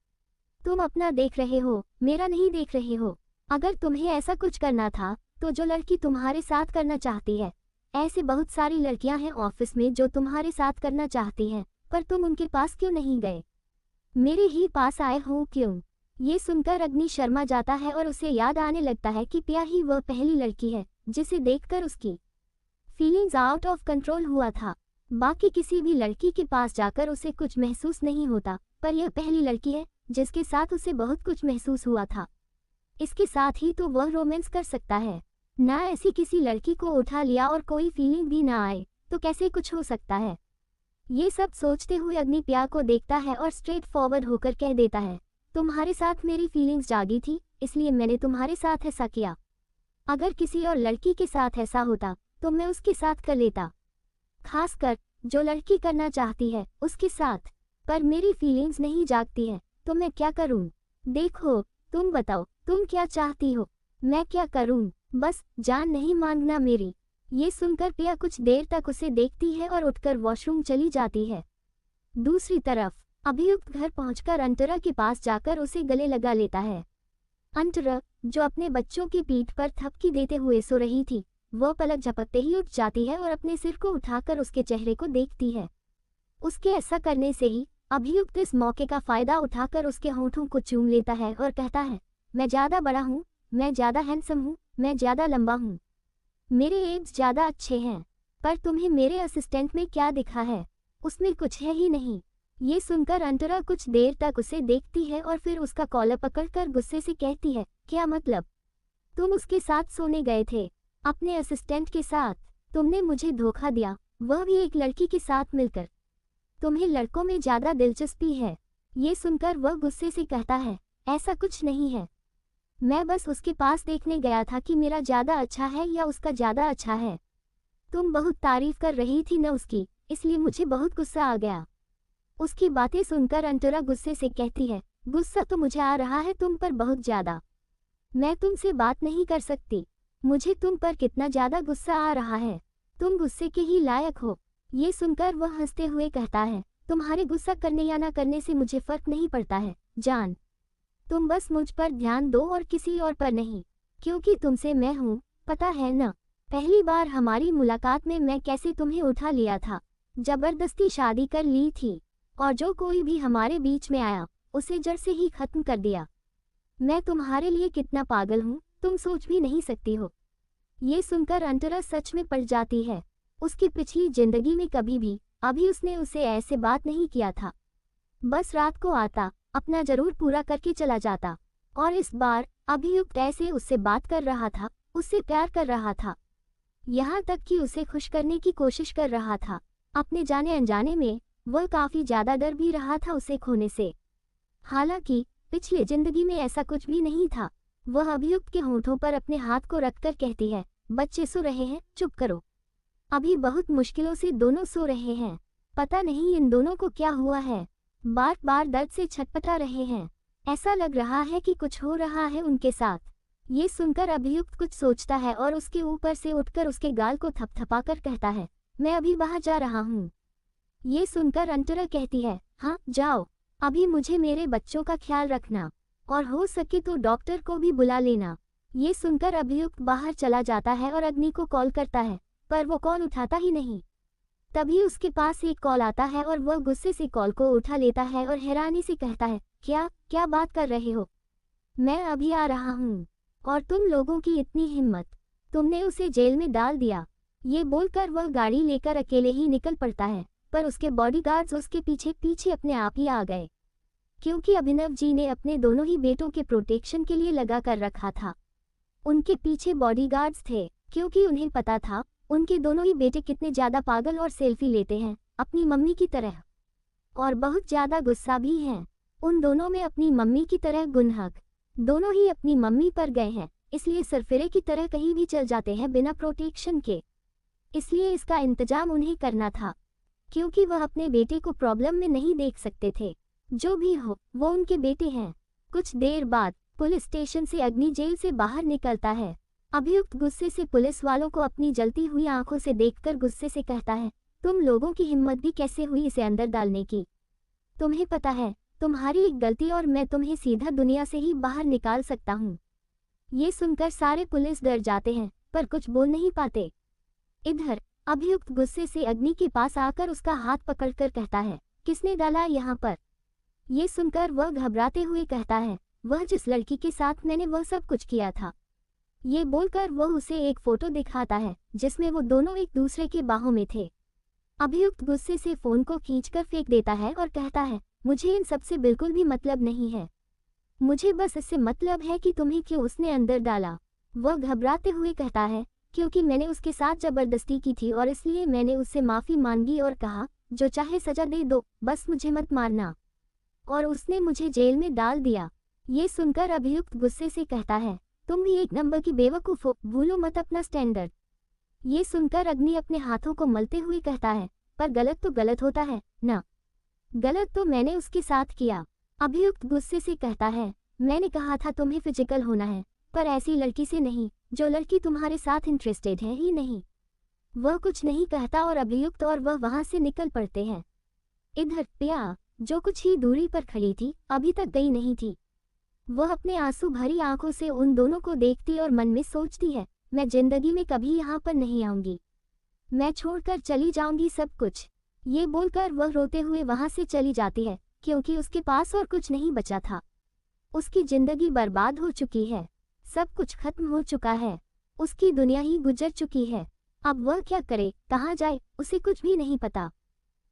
तुम अपना देख रहे हो, मेरा नहीं देख रहे हो। अगर तुम्हें ऐसा कुछ करना था तो जो लड़की तुम्हारे साथ करना चाहती है, ऐसे बहुत सारी लड़कियां हैं ऑफिस में जो तुम्हारे साथ करना चाहती हैं, पर तुम उनके पास क्यों नहीं गए, मेरे ही पास आए हो क्यों। ये सुनकर अग्नि शर्मा जाता है और उसे याद आने लगता है कि पिया ही वह पहली लड़की है जिसे देखकर उसकी फीलिंग्स आउट ऑफ कंट्रोल हुआ था। बाकी किसी भी लड़की के पास जाकर उसे कुछ महसूस नहीं होता, पर यह पहली लड़की है जिसके साथ उसे बहुत कुछ महसूस हुआ था। इसके साथ ही तो वह रोमांस कर सकता है। ना ऐसी किसी लड़की को उठा लिया और कोई फीलिंग भी ना आए तो कैसे कुछ हो सकता है। ये सब सोचते हुए अग्नि पिया को देखता है और स्ट्रेट फॉरवर्ड होकर कह देता है, तुम्हारे साथ मेरी फीलिंग्स जागी थी, इसलिए मैंने तुम्हारे साथ ऐसा किया। अगर किसी और लड़की के साथ ऐसा होता तो मैं उसके साथ कर लेता, खासकर जो लड़की करना चाहती है उसके साथ। पर मेरी फीलिंग्स नहीं जागती है तो मैं क्या करूं? देखो, तुम बताओ तुम क्या चाहती हो, मैं क्या करूं? बस जान नहीं मांगना मेरी। ये सुनकर प्रिया कुछ देर तक उसे देखती है और उठकर वॉशरूम चली जाती है। दूसरी तरफ अभियुक्त घर पहुंचकर अंतरा के पास जाकर उसे गले लगा लेता है। अंतरा, जो अपने बच्चों की पीठ पर थपकी देते हुए सो रही थी, वह पलक झपकते ही उठ जाती है और अपने सिर को उठाकर उसके चेहरे को देखती है। उसके ऐसा करने से ही अभियुक्त इस मौके का फायदा उठाकर उसके होंठों को चूम लेता है और कहता है, मैं ज़्यादा बड़ा हूँ, मैं ज़्यादा हैंडसम हूँ, मैं ज़्यादा लंबा हूँ, मेरे एब्स ज़्यादा अच्छे हैं, पर तुम्हें मेरे असिस्टेंट में क्या दिखा है? उसमें कुछ है ही नहीं। ये सुनकर अंतरा कुछ देर तक उसे देखती है और फिर उसका कॉलर पकड़कर गुस्से से कहती है, क्या मतलब? तुम उसके साथ सोने गए थे, अपने असिस्टेंट के साथ। तुमने मुझे धोखा दिया, वह भी एक लड़की के साथ मिलकर। तुम्हें लड़कों में ज़्यादा दिलचस्पी है। ये सुनकर वह गुस्से से कहता है, ऐसा कुछ नहीं है, मैं बस उसके पास देखने गया था कि मेरा ज़्यादा अच्छा है या उसका ज़्यादा अच्छा है। तुम बहुत तारीफ कर रही थी न उसकी, इसलिए मुझे बहुत गुस्सा आ गया। उसकी बातें सुनकर अंतरा गुस्से से कहती है, गुस्सा तो मुझे आ रहा है तुम पर बहुत ज़्यादा। मैं तुमसे बात नहीं कर सकती, मुझे तुम पर कितना ज़्यादा गुस्सा आ रहा है, तुम गुस्से के ही लायक हो। ये सुनकर वह हंसते हुए कहता है, तुम्हारे गुस्सा करने या ना करने से मुझे फर्क नहीं पड़ता है जान। तुम बस मुझ पर ध्यान दो और किसी और पर नहीं, क्योंकि तुमसे मैं हूँ, पता है न? पहली बार हमारी मुलाकात में मैं कैसे तुम्हें उठा लिया था, जबरदस्ती शादी कर ली थी, और जो कोई भी हमारे बीच में आया उसे जड़ से ही खत्म कर दिया। मैं तुम्हारे लिए कितना पागल हूँ तुम सोच भी नहीं सकती हो। ये सुनकर अंतरा सच में पड़ जाती है। उसकी पिछली जिंदगी में कभी भी अभी उसने उसे ऐसे बात नहीं किया था। बस रात को आता, अपना जरूर पूरा करके चला जाता, और इस बार अभियुक्त ऐसे उससे बात कर रहा था, उससे प्यार कर रहा था, यहाँ तक कि उसे खुश करने की कोशिश कर रहा था। अपने जाने अनजाने में वह काफ़ी ज़्यादा डर भी रहा था उसे खोने से। हालांकि पिछली जिंदगी में ऐसा कुछ भी नहीं था। वह अभियुक्त के होंठों पर अपने हाथ को रखकर कहती है, बच्चे सो रहे हैं, चुप करो। अभी बहुत मुश्किलों से दोनों सो रहे हैं, पता नहीं इन दोनों को क्या हुआ है, बार बार दर्द से छटपटा रहे हैं, ऐसा लग रहा है कि कुछ हो रहा है उनके साथ। ये सुनकर अभियुक्त कुछ सोचता है और उसके ऊपर से उठकर उसके गाल को थपथपाकर कहता है, मैं अभी बाहर जा रहा हूँ। ये सुनकर अंतरा कहती है, हाँ जाओ, अभी मुझे मेरे बच्चों का ख्याल रखना, और हो सके तो डॉक्टर को भी बुला लेना। ये सुनकर अभियुक्त बाहर चला जाता है और अग्नि को कॉल करता है, पर वो कॉल उठाता ही नहीं। तभी उसके पास एक कॉल आता है और वह गुस्से से कॉल को उठा लेता है और हैरानी से कहता है, क्या क्या बात कर रहे हो? मैं अभी आ रहा हूँ। और तुम लोगों की इतनी हिम्मत, तुमने उसे जेल में डाल दिया। ये बोलकर वह गाड़ी लेकर अकेले ही निकल पड़ता है, पर उसके बॉडीगार्ड्स उसके पीछे पीछे अपने आप ही आ गए, क्योंकि अभिनव जी ने अपने दोनों ही बेटों के प्रोटेक्शन के लिए लगा कर रखा था। उनके पीछे बॉडीगार्ड्स थे, क्योंकि उन्हें पता था उनके दोनों ही बेटे कितने ज़्यादा पागल और सेल्फी लेते हैं अपनी मम्मी की तरह, और बहुत ज़्यादा गुस्सा भी हैं। उन दोनों में अपनी मम्मी की तरह गुनहक, दोनों ही अपनी मम्मी पर गए हैं, इसलिए सरफिरे की तरह कहीं भी चल जाते हैं बिना प्रोटेक्शन के। इसलिए इसका इंतजाम उन्हें करना था, क्योंकि वह अपने बेटे को प्रॉब्लम में नहीं देख सकते थे। जो भी हो, वो उनके बेटे हैं। कुछ देर बाद पुलिस स्टेशन से अग्नि जेल से बाहर निकलता है। अभियुक्त गुस्से से पुलिस वालों को अपनी जलती हुई आंखों से देखकर गुस्से से कहता है, तुम लोगों की हिम्मत भी कैसे हुई इसे अंदर डालने की? तुम्हें पता है तुम्हारी एक गलती और मैं तुम्हें सीधा दुनिया से ही बाहर निकाल सकता हूँ। ये सुनकर सारे पुलिस डर जाते हैं, पर कुछ बोल नहीं पाते। इधर अभियुक्त गुस्से से अग्नि के पास आकर उसका हाथ पकड़कर कहता है, किसने डाला यहाँ पर? ये सुनकर वह घबराते हुए कहता है, वह जिस लड़की के साथ मैंने वह सब कुछ किया था। ये बोलकर वह उसे एक फोटो दिखाता है जिसमें वो दोनों एक दूसरे के बाहों में थे। अभियुक्त गुस्से से फोन को खींचकर फेंक देता है और कहता है, मुझे इन सब से बिल्कुल भी मतलब नहीं है, मुझे बस इससे मतलब है कि तुम्हें क्यों उसने अंदर डाला। वह घबराते हुए कहता है, क्योंकि मैंने उसके साथ जबरदस्ती की थी और इसलिए मैंने उससे माफ़ी मांगी और कहा, जो चाहे सजा दे दो, बस मुझे मत मारना, और उसने मुझे जेल में डाल दिया। ये सुनकर अभियुक्त गुस्से से कहता है, तुम भी एक नंबर की बेवकूफ़ हो, भूलो मत अपना स्टैंडर्ड। ये सुनकर अग्नि अपने हाथों को मलते हुए कहता है, पर गलत तो गलत होता है ना? गलत तो मैंने उसके साथ किया। अभियुक्त गुस्से से कहता है, मैंने कहा था तुम्हें फिजिकल होना है, पर ऐसी लड़की से नहीं, जो लड़की तुम्हारे साथ इंटरेस्टेड है ही नहीं। वह कुछ नहीं कहता और अभियुक्त और वह वहां से निकल पड़ते हैं। इधर प्रिया, जो कुछ ही दूरी पर खड़ी थी, अभी तक गई नहीं थी। वह अपने आंसू भरी आंखों से उन दोनों को देखती और मन में सोचती है, मैं जिंदगी में कभी यहाँ पर नहीं आऊंगी, मैं छोड़कर चली जाऊंगी सब कुछ। ये बोलकर वह रोते हुए वहां से चली जाती है, क्योंकि उसके पास और कुछ नहीं बचा था। उसकी जिंदगी बर्बाद हो चुकी है, सब कुछ खत्म हो चुका है, उसकी दुनिया ही गुजर चुकी है। अब वह क्या करे, कहाँ जाए, उसे कुछ भी नहीं पता।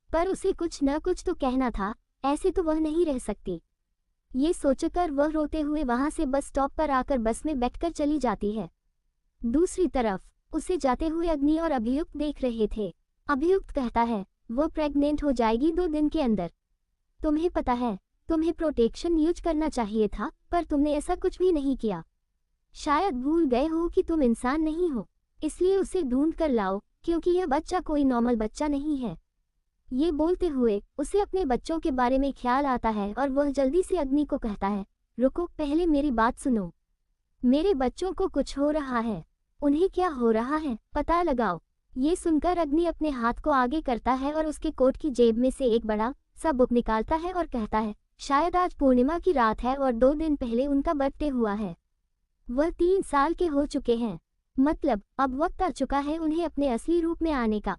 पर उसे कुछ न कुछ तो कहना था, ऐसे तो वह नहीं रह सकती। ये सोचकर वह रोते हुए वहां से बस स्टॉप पर आकर बस में बैठकर चली जाती है। दूसरी तरफ उसे जाते हुए अग्नि और अभियुक्त देख रहे थे। अभियुक्त कहता है, वो प्रेग्नेंट हो जाएगी 2 दिन के अंदर। तुम्हें पता है, तुम्हें प्रोटेक्शन यूज करना चाहिए था, पर तुमने ऐसा कुछ भी नहीं किया। शायद भूल गए हो कि तुम इंसान नहीं हो, इसलिए उसे ढूंढ कर लाओ, क्योंकि यह बच्चा कोई नॉर्मल बच्चा नहीं है। ये बोलते हुए उसे अपने बच्चों के बारे में ख्याल आता है और वह जल्दी से अग्नि को कहता है, रुको, पहले मेरी बात सुनो। मेरे बच्चों को कुछ हो रहा है, उन्हें क्या हो रहा है पता लगाओ। ये सुनकर अग्नि अपने हाथ को आगे करता है और उसके कोट की जेब में से एक बड़ा सा बुक निकालता है और कहता है, शायद आज पूर्णिमा की रात है और 2 दिन पहले उनका बर्थडे हुआ है। वह 3 साल के हो चुके हैं, मतलब अब वक्त आ चुका है उन्हें अपने असली रूप में आने का।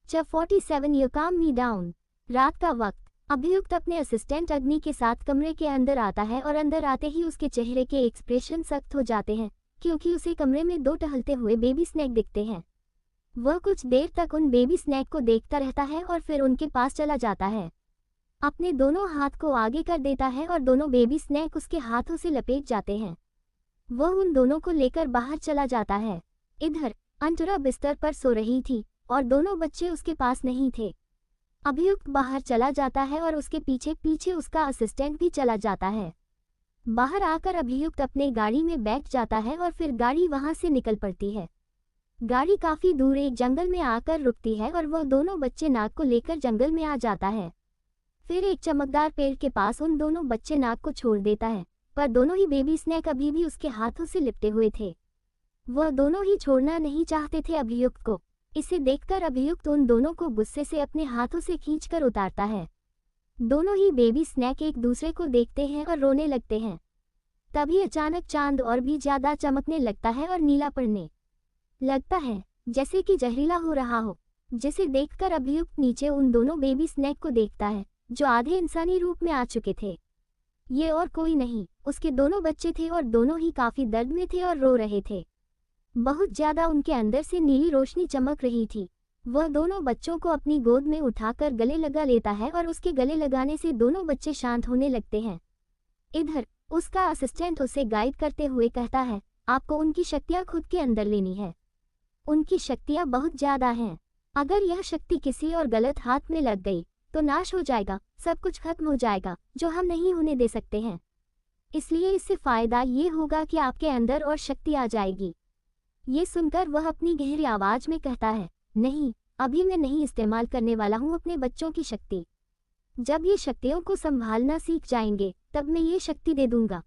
Chapter 47 You Calm Me Down। रात का वक्त। अभियुक्त अपने असिस्टेंट अग्नि के साथ कमरे के अंदर आता है और अंदर आते ही उसके चेहरे के एक्सप्रेशन सख्त हो जाते हैं, क्योंकि उसे कमरे में 2 टहलते हुए बेबी स्नैक दिखते हैं। वह कुछ देर तक उन बेबी स्नैक को देखता रहता है और फिर उनके पास चला जाता है। अपने दोनों हाथ को आगे कर देता है और दोनों बेबी स्नैक उसके हाथों से लपेट जाते हैं। वह उन दोनों को लेकर बाहर चला जाता है। इधर अंतरा बिस्तर पर सो रही थी और दोनों बच्चे उसके पास नहीं थे। अभियुक्त बाहर चला जाता है और उसके पीछे पीछे उसका असिस्टेंट भी चला जाता है। बाहर आकर अभियुक्त अपने गाड़ी में बैठ जाता है और फिर गाड़ी वहां से निकल पड़ती है। गाड़ी काफी दूर एक जंगल में आकर रुकती है और वह दोनों बच्चे नाग को लेकर जंगल में आ जाता है। फिर एक चमकदार पेड़ के पास उन दोनों बच्चे नाग को छोड़ देता है, पर दोनों ही बेबी स्नैक अभी भी उसके हाथों से लिपटे हुए थे। वह दोनों ही छोड़ना नहीं चाहते थे अभियुक्त को। इसे देखकर अभियुक्त उन दोनों को गुस्से से अपने हाथों से खींचकर उतारता है। दोनों ही बेबी स्नैक एक दूसरे को देखते हैं और रोने लगते हैं। तभी अचानक चांद और भी ज्यादा चमकने लगता है और नीला पड़ने लगता है, जैसे कि जहरीला हो रहा हो, जिसे देखकर अभियुक्त नीचे उन दोनों बेबी स्नैक को देखता है, जो आधे इंसानी रूप में आ चुके थे। ये और कोई नहीं, उसके दोनों बच्चे थे और दोनों ही काफी दर्द में थे और रो रहे थे। बहुत ज्यादा उनके अंदर से नीली रोशनी चमक रही थी। वह दोनों बच्चों को अपनी गोद में उठाकर गले लगा लेता है और उसके गले लगाने से दोनों बच्चे शांत होने लगते हैं। इधर उसका असिस्टेंट उसे गाइड करते हुए कहता है, आपको उनकी शक्तियां खुद के अंदर लेनी है। उनकी शक्तियां बहुत ज्यादा हैं। अगर यह शक्ति किसी और गलत हाथ में लग गई तो नाश हो जाएगा, सब कुछ खत्म हो जाएगा, जो हम नहीं होने दे सकते हैं। इसलिए इससे फायदा ये होगा कि आपके अंदर और शक्ति आ जाएगी। ये सुनकर वह अपनी गहरी आवाज में कहता है, नहीं, अभी मैं नहीं इस्तेमाल करने वाला हूँ अपने बच्चों की शक्ति। जब ये शक्तियों को संभालना सीख जाएंगे तब मैं ये शक्ति दे दूंगा।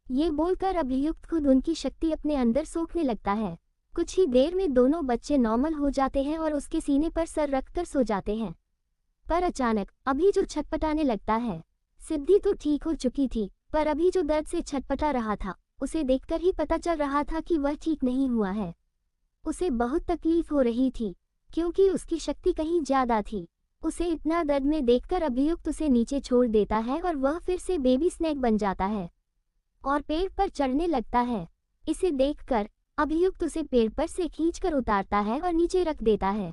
ये बोलकर अभियुक्त खुद उनकी शक्ति अपने अंदर सोखने लगता है। कुछ ही देर में दोनों बच्चे नॉर्मल हो जाते हैं और उसके सीने पर सर रखकर सो जाते हैं। पर अचानक अभी जो छटपटाने लगता है। सिद्धि तो ठीक हो चुकी थी, पर अभी जो दर्द से छटपटा रहा था, उसे देखकर ही पता चल रहा था कि वह ठीक नहीं हुआ है। उसे बहुत तकलीफ हो रही थी, क्योंकि उसकी शक्ति कहीं ज्यादा थी। उसे इतना दर्द में देखकर अभियुक्त उसे नीचे छोड़ देता है और वह फिर से बेबी स्नैक बन जाता है और पेड़ पर चढ़ने लगता है। इसे देखकर अभियुक्त उसे पेड़ पर से खींचकर उतारता है और नीचे रख देता है।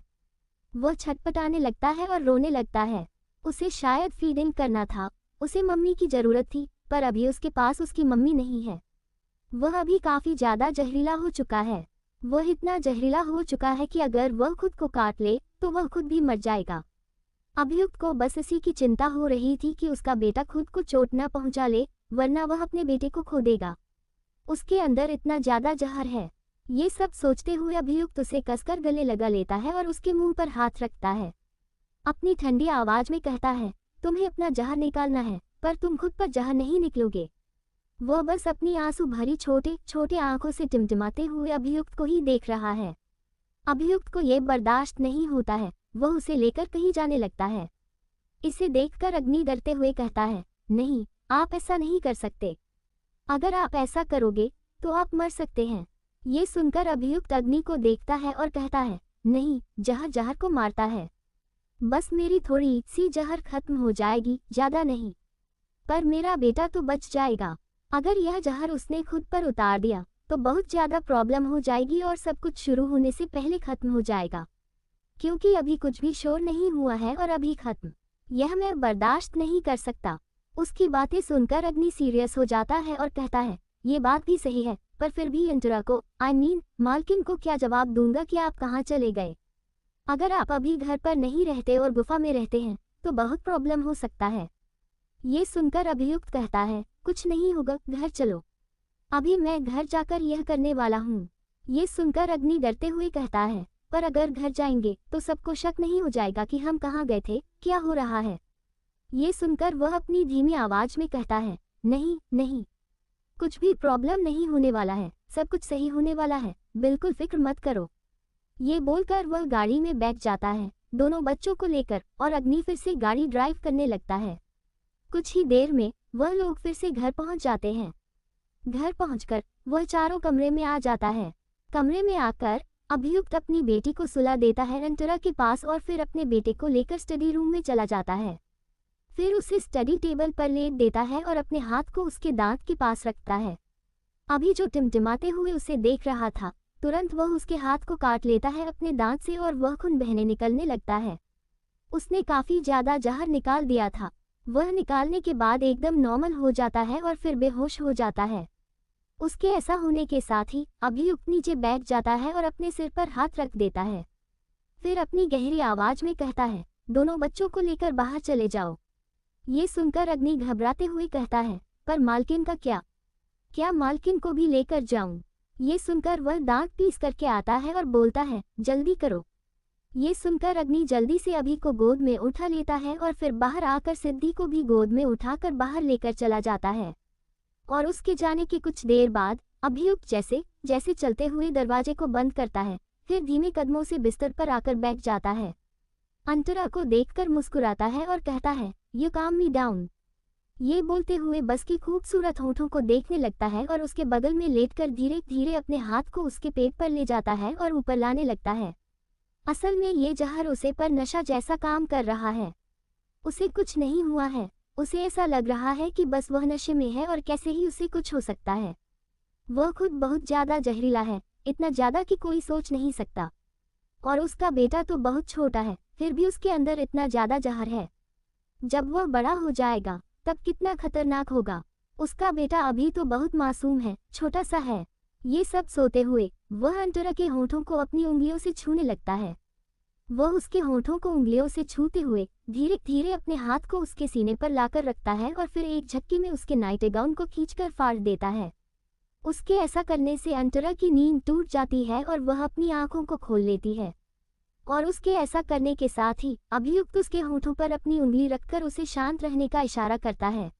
वह छटपटाने लगता है और रोने लगता है। उसे शायद फीडिंग करना था, उसे मम्मी की जरूरत थी, पर अभी उसके पास उसकी मम्मी नहीं है। वह अभी काफी ज्यादा जहरीला हो चुका है। वह इतना जहरीला हो चुका है कि अगर वह खुद को काट ले तो वह खुद भी मर जाएगा। अभियुक्त को बस इसी की चिंता हो रही थी कि उसका बेटा खुद को चोट न पहुंचा ले, वरना वह अपने बेटे को खो देगा। उसके अंदर इतना ज्यादा जहर है। ये सब सोचते हुए अभियुक्त उसे कसकर गले लगा लेता है और उसके मुंह पर हाथ रखता है। अपनी ठंडी आवाज में कहता है, तुम्हें अपना जहर निकालना है, पर तुम खुद पर जहर नहीं निकलोगे। वह बस अपनी आंसू भरी छोटे छोटे आंखों से टिमटिमाते हुए अभियुक्त को ही देख रहा है। अभियुक्त को ये बर्दाश्त नहीं होता है, वह उसे लेकर कहीं जाने लगता है। इसे देखकर अग्नि डरते हुए कहता है, नहीं, आप ऐसा नहीं कर सकते। अगर आप ऐसा करोगे तो आप मर सकते हैं। ये सुनकर अभियुक्त अग्नि को देखता है और कहता है, नहीं, जहर जहर को मारता है। बस मेरी थोड़ी सी जहर खत्म हो जाएगी, ज्यादा नहीं। पर मेरा बेटा तो बच जाएगा। अगर यह जहर उसने खुद पर उतार दिया तो बहुत ज्यादा प्रॉब्लम हो जाएगी और सब कुछ शुरू होने से पहले खत्म हो जाएगा, क्योंकि अभी कुछ भी शोर नहीं हुआ है और अभी खत्म। यह मैं बर्दाश्त नहीं कर सकता। उसकी बातें सुनकर अग्नि सीरियस हो जाता है और कहता है, ये बात भी सही है, पर फिर भी अंतरा को मालकिन को क्या जवाब दूंगा कि आप कहाँ चले गए। अगर आप अभी घर पर नहीं रहते और गुफा में रहते हैं तो बहुत प्रॉब्लम हो सकता है। ये सुनकर अभियुक्त कहता है, कुछ नहीं होगा, घर चलो। अभी मैं घर जाकर यह करने वाला हूँ। ये सुनकर अग्नि डरते हुए कहता है, पर अगर घर जाएंगे तो सबको शक नहीं हो जाएगा कि हम कहाँ गए थे, क्या हो रहा है। ये सुनकर वह अपनी धीमी आवाज में कहता है, नहीं नहीं, कुछ भी प्रॉब्लम नहीं होने वाला है, सब कुछ सही होने वाला है, बिल्कुल फिक्र मत करो। ये बोलकर वह गाड़ी में बैठ जाता है, दोनों बच्चों को लेकर, और अग्नि फिर से गाड़ी ड्राइव करने लगता है। कुछ ही देर में वह लोग फिर से घर पहुंच जाते हैं। घर पहुंचकर वह चारों कमरे में आ जाता है। कमरे में आकर अभियुक्त अपनी बेटी को सुला देता है अंतरा के पास और फिर अपने बेटे को लेकर स्टडी रूम में चला जाता है। फिर उसे स्टडी टेबल पर लेट देता है और अपने हाथ को उसके दांत के पास रखता है। अभी जो टिमटिमाते हुए उसे देख रहा था, तुरंत वह उसके हाथ को काट लेता है अपने दांत से और वह खून बहने निकलने लगता है। उसने काफी ज्यादा जहर निकाल दिया था। वह निकालने के बाद एकदम नॉर्मल हो जाता है और फिर बेहोश हो जाता है। उसके ऐसा होने के साथ ही अभियुक्त नीचे बैठ जाता है और अपने सिर पर हाथ रख देता है। फिर अपनी गहरी आवाज में कहता है, दोनों बच्चों को लेकर बाहर चले जाओ। ये सुनकर अग्नि घबराते हुए कहता है, पर मालकिन का क्या मालकिन को भी लेकर जाऊं? ये सुनकर वह दांत पीस करके आता है और बोलता है, जल्दी करो। ये सुनकर अग्नि जल्दी से अभी को गोद में उठा लेता है और फिर बाहर आकर सिद्धि को भी गोद में उठाकर बाहर लेकर चला जाता है। और उसके जाने के कुछ देर बाद अभियुक्त जैसे जैसे चलते हुए दरवाजे को बंद करता है, फिर धीमे कदमों से बिस्तर पर आकर बैठ जाता है। अंतरा को देखकर मुस्कुराता है और कहता है, यू काम मी डाउन। ये बोलते हुए बस की खूबसूरत होठों को देखने लगता है और उसके बगल में लेटकर धीरे धीरे अपने हाथ को उसके पेट पर ले जाता है और ऊपर लाने लगता है। असल में ये जहर उसे पर नशा जैसा काम कर रहा है। उसे कुछ नहीं हुआ है, उसे ऐसा लग रहा है कि बस वह नशे में है और कैसे ही उसे कुछ हो सकता है। वह खुद बहुत ज्यादा जहरीला है, इतना ज्यादा कि कोई सोच नहीं सकता। और उसका बेटा तो बहुत छोटा है, फिर भी उसके अंदर इतना ज्यादा जहर है। जब वह बड़ा हो जाएगा तब कितना खतरनाक होगा। उसका बेटा अभी तो बहुत मासूम है, छोटा सा है। ये सब सोते हुए वह अंतरा के होठों को अपनी उंगलियों से छूने लगता है। वह उसके होठों को उंगलियों से छूते हुए धीरे धीरे अपने हाथ को उसके सीने पर लाकर रखता है और फिर एक झटके में उसके नाइट गाउन को खींचकर फाड़ देता है। उसके ऐसा करने से अंतरा की नींद टूट जाती है और वह अपनी आंखों को खोल लेती है। और उसके ऐसा करने के साथ ही अभियुक्त उसके होठों पर अपनी उंगली रखकर उसे शांत रहने का इशारा करता है।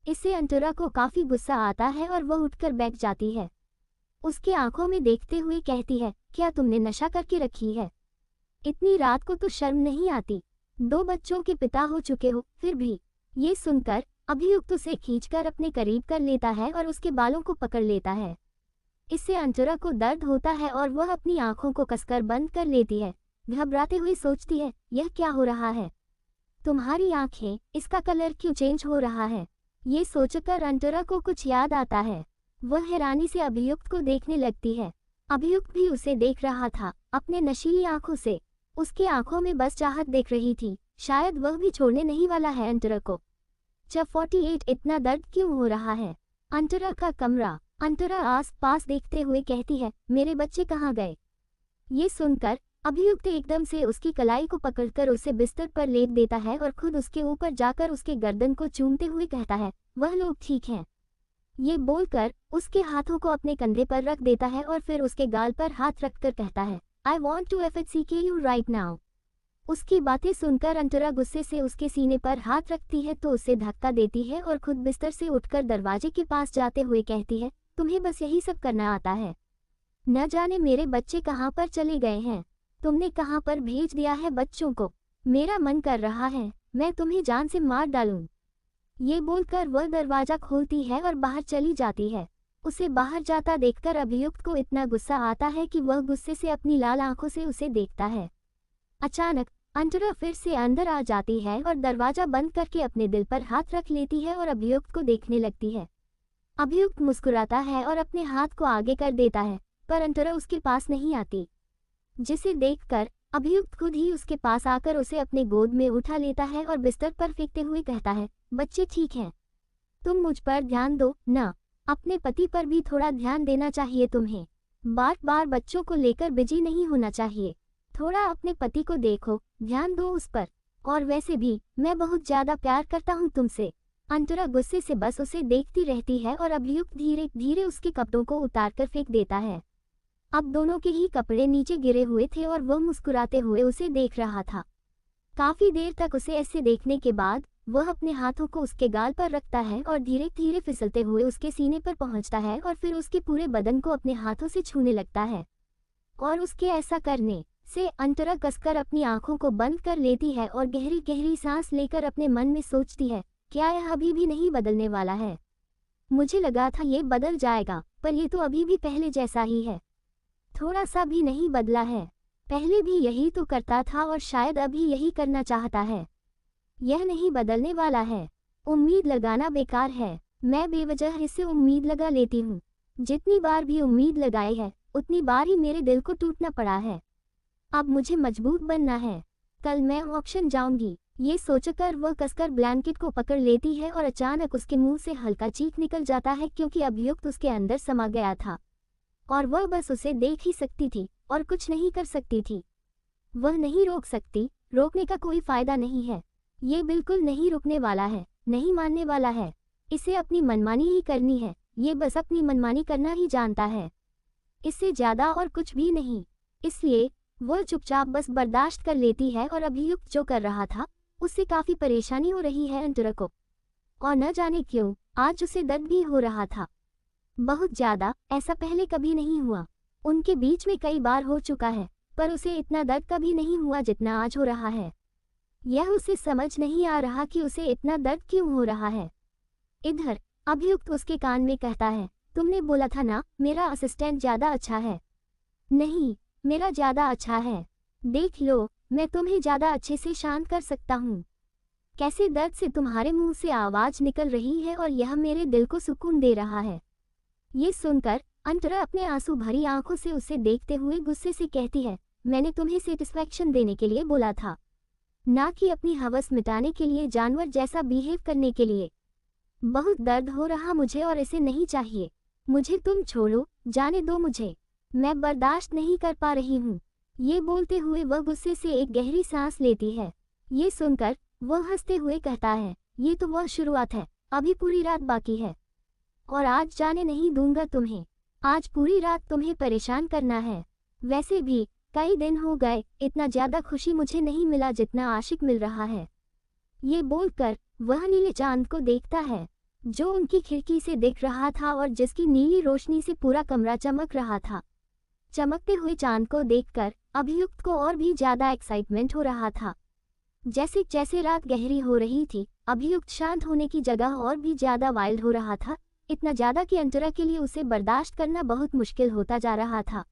इससे अंतरा को काफी गुस्सा आता है और वह उठकर बैठ जाती है। उसकी आंखों में देखते हुए कहती है, क्या तुमने नशा करके रखी है? इतनी रात को तो शर्म नहीं आती? 2 बच्चों के पिता हो चुके हो फिर भी। ये सुनकर अभियुक्त उसे खींचकर अपने करीब कर लेता है और उसके बालों को पकड़ लेता है। इससे अंतरा को दर्द होता है और वह अपनी आंखों को कसकर बंद कर लेती है। घबराते हुए सोचती है, यह क्या हो रहा है? तुम्हारी आंखें, इसका कलर क्यों चेंज हो रहा है? ये सोचकर अंतरा को कुछ याद आता है। वह हैरानी से अभियुक्त को देखने लगती है। अभियुक्त भी उसे देख रहा था अपने नशीली आंखों से। उसकी आंखों में बस चाहत देख रही थी, शायद वह भी छोड़ने नहीं वाला है अंतरा को। जब 48 इतना दर्द क्यों हो रहा है? अंतरा का कमरा। अंतरा आस पास देखते हुए कहती है, मेरे बच्चे कहाँ गए? ये सुनकर अभियुक्त एकदम से उसकी कलाई को पकड़कर उसे बिस्तर पर लेट देता है और खुद उसके ऊपर जाकर उसके गर्दन को चूमते हुए कहता है, वह लोग ठीक हैं। ये बोलकर उसके हाथों को अपने कंधे पर रख देता है और फिर उसके गाल पर हाथ रखकर कहता है, I want to FHCK you right now। उसकी बातें सुनकर अंतरा गुस्से से उसके सीने पर हाथ रखती है तो उसे धक्का देती है और खुद बिस्तर से उठकर दरवाजे के पास जाते हुए कहती है, तुम्हें बस यही सब करना आता है। न जाने मेरे बच्चे कहाँ पर चले गए हैं। तुमने कहाँ पर भेज दिया है बच्चों को? मेरा मन कर रहा है मैं तुम्हें जान से मार डालूं। ये बोलकर वह दरवाजा खोलती है और बाहर चली जाती है। उसे बाहर जाता देखकर अभियुक्त को इतना गुस्सा आता है कि वह गुस्से से अपनी लाल आंखों से उसे देखता है। अचानक अंतरा फिर से अंदर आ जाती है और दरवाजा बंद करके अपने दिल पर हाथ रख लेती है और अभियुक्त को देखने लगती है। अभियुक्त मुस्कुराता है और अपने हाथ को आगे कर देता है, पर अंतरा उसके पास नहीं आती, जिसे देखकर अभियुक्त खुद ही उसके पास आकर उसे अपने गोद में उठा लेता है और बिस्तर पर फेंकते हुए कहता है, बच्चे ठीक हैं। तुम मुझ पर ध्यान दो ना, अपने पति पर भी थोड़ा ध्यान देना चाहिए तुम्हें। बार बार बच्चों को लेकर बिजी नहीं होना चाहिए। थोड़ा अपने पति को देखो, ध्यान दो उस पर। और वैसे भी मैं बहुत ज्यादा प्यार करता हूँ तुमसे। अंतरा गुस्से से बस उसे देखती रहती है और अभियुक्त धीरे धीरे उसके कपड़ों को उतारकर फेंक देता है। अब दोनों के ही कपड़े नीचे गिरे हुए थे और वह मुस्कुराते हुए उसे देख रहा था। काफी देर तक उसे ऐसे देखने के बाद वह अपने हाथों को उसके गाल पर रखता है और धीरे धीरे फिसलते हुए उसके सीने पर पहुंचता है और फिर उसके पूरे बदन को अपने हाथों से छूने लगता है। और उसके ऐसा करने से अंतरा कसकर अपनी आंखों को बंद कर लेती है और गहरी गहरी सांस लेकर अपने मन में सोचती है, क्या यह अभी भी नहीं बदलने वाला है? मुझे लगा था ये बदल जाएगा, पर ये तो अभी भी पहले जैसा ही है, थोड़ा सा भी नहीं बदला है। पहले भी यही तो करता था और शायद अभी यही करना चाहता है। यह नहीं बदलने वाला है। उम्मीद लगाना बेकार है। मैं बेवजह इससे उम्मीद लगा लेती हूँ। जितनी बार भी उम्मीद लगाई है उतनी बार ही मेरे दिल को टूटना पड़ा है। अब मुझे मजबूत बनना है। कल मैं ऑप्शन जाऊंगी। ये सोचकर वह कसकर ब्लैंकेट को पकड़ लेती है और अचानक उसके मुंह से हल्का चीख निकल जाता है, क्योंकि अभियुक्त उसके अंदर समा गया था और वह बस उसे देख ही सकती थी और कुछ नहीं कर सकती थी। वह नहीं रोक सकती, रोकने का कोई फायदा नहीं है। ये बिल्कुल नहीं रुकने वाला है, नहीं मानने वाला है। इसे अपनी मनमानी ही करनी है। ये बस अपनी मनमानी करना ही जानता है, इससे ज्यादा और कुछ भी नहीं। इसलिए वह चुपचाप बस बर्दाश्त कर लेती है और अभियुक्त जो कर रहा था उससे काफी परेशानी हो रही है अंतरा को। और न जाने क्यों आज उसे दर्द भी हो रहा था, बहुत ज्यादा। ऐसा पहले कभी नहीं हुआ। उनके बीच में कई बार हो चुका है, पर उसे इतना दर्द कभी नहीं हुआ जितना आज हो रहा है। यह उसे समझ नहीं आ रहा कि उसे इतना दर्द क्यों हो रहा है। इधर अभियुक्त उसके कान में कहता है, तुमने बोला था ना मेरा असिस्टेंट ज्यादा अच्छा है। नहीं, मेरा ज्यादा अच्छा है। देख लो, मैं तुम्हें ज्यादा अच्छे से शांत कर सकता हूँ। कैसे दर्द से तुम्हारे मुंह से आवाज निकल रही है और यह मेरे दिल को सुकून दे रहा है। ये सुनकर अंतरा अपने आंसू भरी आंखों से उसे देखते हुए गुस्से से कहती है, मैंने तुम्हें सेटिस्फैक्शन देने के लिए बोला था, ना कि अपनी हवस मिटाने के लिए, जानवर जैसा बिहेव करने के लिए। बहुत दर्द हो रहा मुझे और इसे नहीं चाहिए। मुझे तुम छोड़ो, जाने दो मुझे, मैं बर्दाश्त नहीं कर पा रही हूँ। ये बोलते हुए वह गुस्से से एक गहरी सांस लेती है। ये सुनकर वह हंसते हुए कहता है, ये तो वह शुरुआत है, अभी पूरी रात बाकी है और आज जाने नहीं दूंगा तुम्हें। आज पूरी रात तुम्हें परेशान करना है। वैसे भी कई दिन हो गए, इतना ज्यादा खुशी मुझे नहीं मिला जितना आशिक मिल रहा है। ये बोलकर वह नीले चांद को देखता है जो उनकी खिड़की से दिख रहा था और जिसकी नीली रोशनी से पूरा कमरा चमक रहा था। चमकते हुए चांद को देखकर अभियुक्त को और भी ज्यादा एक्साइटमेंट हो रहा था। जैसे जैसे रात गहरी हो रही थी, अभियुक्त शांत होने की जगह और भी ज्यादा वाइल्ड हो रहा था, इतना ज्यादा कि अंतरा के लिए उसे बर्दाश्त करना बहुत मुश्किल होता जा रहा था।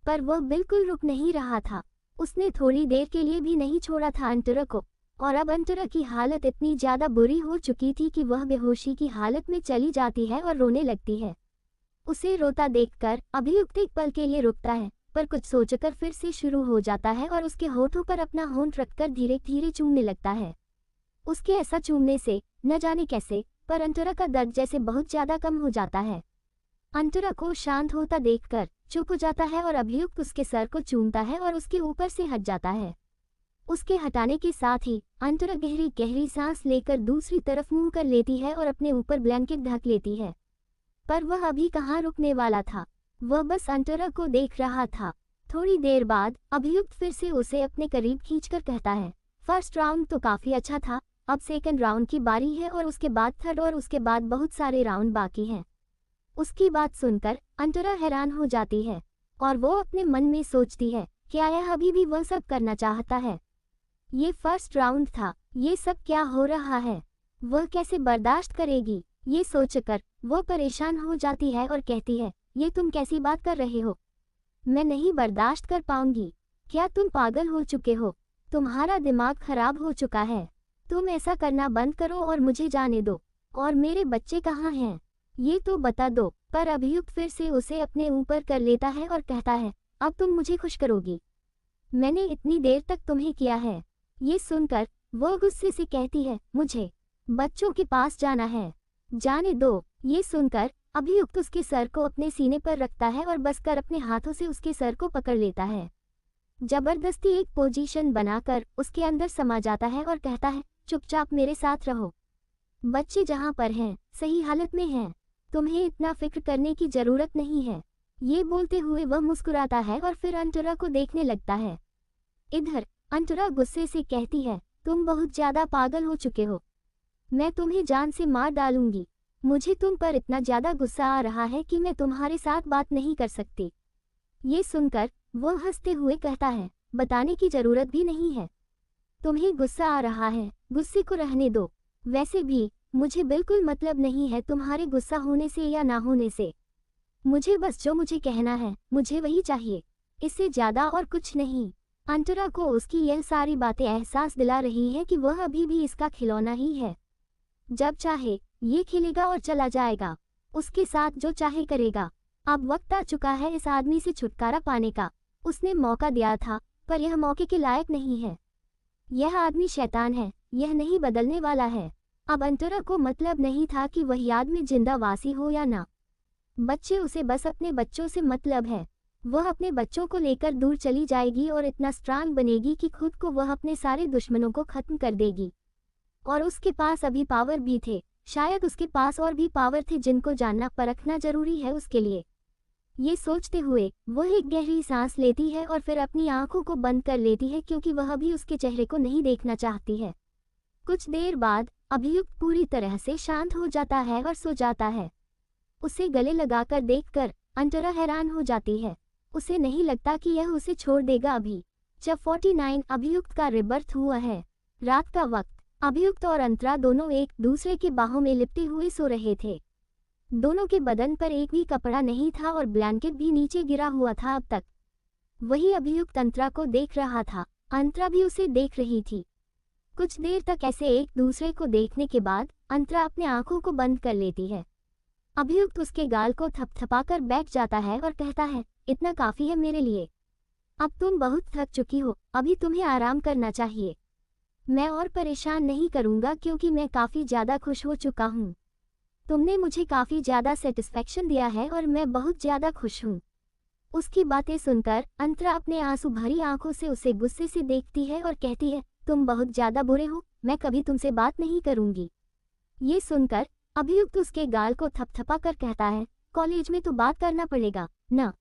पर वह बिल्कुल रुक नहीं रहा था। उसने थोड़ी देर के लिए भी नहीं छोड़ा था अंतरा को। और अब अंतरा की हालत इतनी ज्यादा बुरी हो चुकी थी कि वह बेहोशी की हालत में चली जाती है और रोने लगती है। उसे रोता देखकर अभियुक्त एक पल के लिए रुकता है, पर कुछ सोचकर फिर से शुरू हो जाता है और उसके होठों पर अपना होंठ रखकर धीरे धीरे चूमने लगता है। उसके ऐसा चूमने से न जाने कैसे पर अंतरा का दर्द जैसे बहुत ज्यादा कम हो जाता है। अंतरा को शांत होता देखकर चुप हो जाता है और अभियुक्त उसके सर को चूमता है और उसके ऊपर से हट जाता है। उसके हटाने के साथ ही अंतरा गहरी गहरी सांस लेकर दूसरी तरफ मुंह कर लेती है और अपने ऊपर ब्लैंकेट ढक लेती है। पर वह अभी कहाँ रुकने वाला था, वह बस अंतरा को देख रहा था। थोड़ी देर बाद अभियुक्त फिर से उसे अपने करीब खींचकर कहता है, फर्स्ट राउंड तो काफी अच्छा था, अब सेकंड राउंड की बारी है और उसके बाद थर्ड और उसके बाद बहुत सारे राउंड बाकी हैं। उसकी बात सुनकर अंतरा हैरान हो जाती है और वो अपने मन में सोचती है, क्या यह अभी भी वह सब करना चाहता है? ये फर्स्ट राउंड था, ये सब क्या हो रहा है? वह कैसे बर्दाश्त करेगी? ये सोचकर वो परेशान हो जाती है और कहती है, ये तुम कैसी बात कर रहे हो? मैं नहीं बर्दाश्त कर पाऊंगी। क्या तुम पागल हो चुके हो? तुम्हारा दिमाग खराब हो चुका है। तुम ऐसा करना बंद करो और मुझे जाने दो। और मेरे बच्चे कहाँ हैं? ये तो बता दो। पर अभियुक्त फिर से उसे अपने ऊपर कर लेता है और कहता है, अब तुम मुझे खुश करोगी। मैंने इतनी देर तक तुम्हें किया है। ये सुनकर वो गुस्से से कहती है, मुझे बच्चों के पास जाना है, जाने दो। ये सुनकर अभियुक्त उसके सर को अपने सीने पर रखता है और बसकर अपने हाथों से उसके सर को पकड़ लेता है। जबरदस्ती एक पोजीशन बनाकर उसके अंदर समा जाता है और कहता है, चुपचाप मेरे साथ रहो। बच्चे जहाँ पर हैं, सही हालत में हैं। तुम्हें इतना फिक्र करने की जरूरत नहीं है। ये बोलते हुए वह मुस्कुराता है और फिर अंतरा को देखने लगता है। इधर अंतरा गुस्से से कहती है, तुम बहुत ज्यादा पागल हो चुके हो। मैं तुम्हें जान से मार डालूंगी। मुझे तुम पर इतना ज्यादा गुस्सा आ रहा है कि मैं तुम्हारे साथ बात नहीं कर सकती। ये सुनकर वो हंसते हुए कहता है, बताने की जरूरत भी नहीं है। तुम्हें गुस्सा आ रहा है, गुस्से को रहने दो। वैसे भी मुझे बिल्कुल मतलब नहीं है तुम्हारे गुस्सा होने से या ना होने से। मुझे बस जो मुझे कहना है, मुझे वही चाहिए, इससे ज्यादा और कुछ नहीं। अंतरा को उसकी यह सारी बातें एहसास दिला रही हैं कि वह अभी भी इसका खिलौना ही है। जब चाहे ये खेलेगा और चला जाएगा, उसके साथ जो चाहे करेगा। अब वक्त आ चुका है इस आदमी से छुटकारा पाने का। उसने मौका दिया था, पर यह मौके के लायक नहीं है। यह आदमी शैतान है, यह नहीं बदलने वाला है। अब अंतरा को मतलब नहीं था कि वह याद में जिंदावासी हो या ना। बच्चे उसे बस अपने बच्चों से मतलब है। वह अपने बच्चों को लेकर दूर चली जाएगी और इतना स्ट्रांग बनेगी कि खुद को वह अपने सारे दुश्मनों को खत्म कर देगी। और उसके पास अभी पावर भी थे, शायद उसके पास और भी पावर थे जिनको जानना परखना जरूरी है उसके लिए। ये सोचते हुए वह एक गहरी सांस लेती है और फिर अपनी आंखों को बंद कर लेती है क्योंकि वह अभी उसके चेहरे को नहीं देखना चाहती है। कुछ देर बाद अभियुक्त पूरी तरह से शांत हो जाता है और सो जाता है। उसे गले लगाकर देखकर अंतरा हैरान हो जाती है। उसे नहीं लगता कि यह उसे छोड़ देगा अभी। जब 49 अभियुक्त का रिबर्थ हुआ है। रात का वक्त। अभियुक्त और अंतरा दोनों एक दूसरे के बाहों में लिपटे हुए सो रहे थे। दोनों के बदन पर एक भी कपड़ा नहीं था और ब्लैंकेट भी नीचे गिरा हुआ था अब तक। वही अभियुक्त अंतरा को देख रहा था, अंतरा भी उसे देख रही थी। कुछ देर तक ऐसे एक दूसरे को देखने के बाद अंतरा अपने आंखों को बंद कर लेती है। अभियुक्त उसके गाल को थपथपाकर बैठ जाता है और कहता है, इतना काफी है मेरे लिए। अब तुम बहुत थक चुकी हो, अभी तुम्हें आराम करना चाहिए। मैं और परेशान नहीं करूंगा क्योंकि मैं काफी ज्यादा खुश हो चुका हूँ। तुमने मुझे काफी ज्यादा सेटिस्फेक्शन दिया है और मैं बहुत ज्यादा खुश हूँ। उसकी बातें सुनकर अंतरा अपने आंसू भरी आंखों से उसे गुस्से से देखती है और कहती है, तुम बहुत ज्यादा बुरे हो, मैं कभी तुमसे बात नहीं करूंगी। ये सुनकर अभियुक्त उसके गाल को थपथपा कर कहता है, कॉलेज में तो बात करना पड़ेगा ना।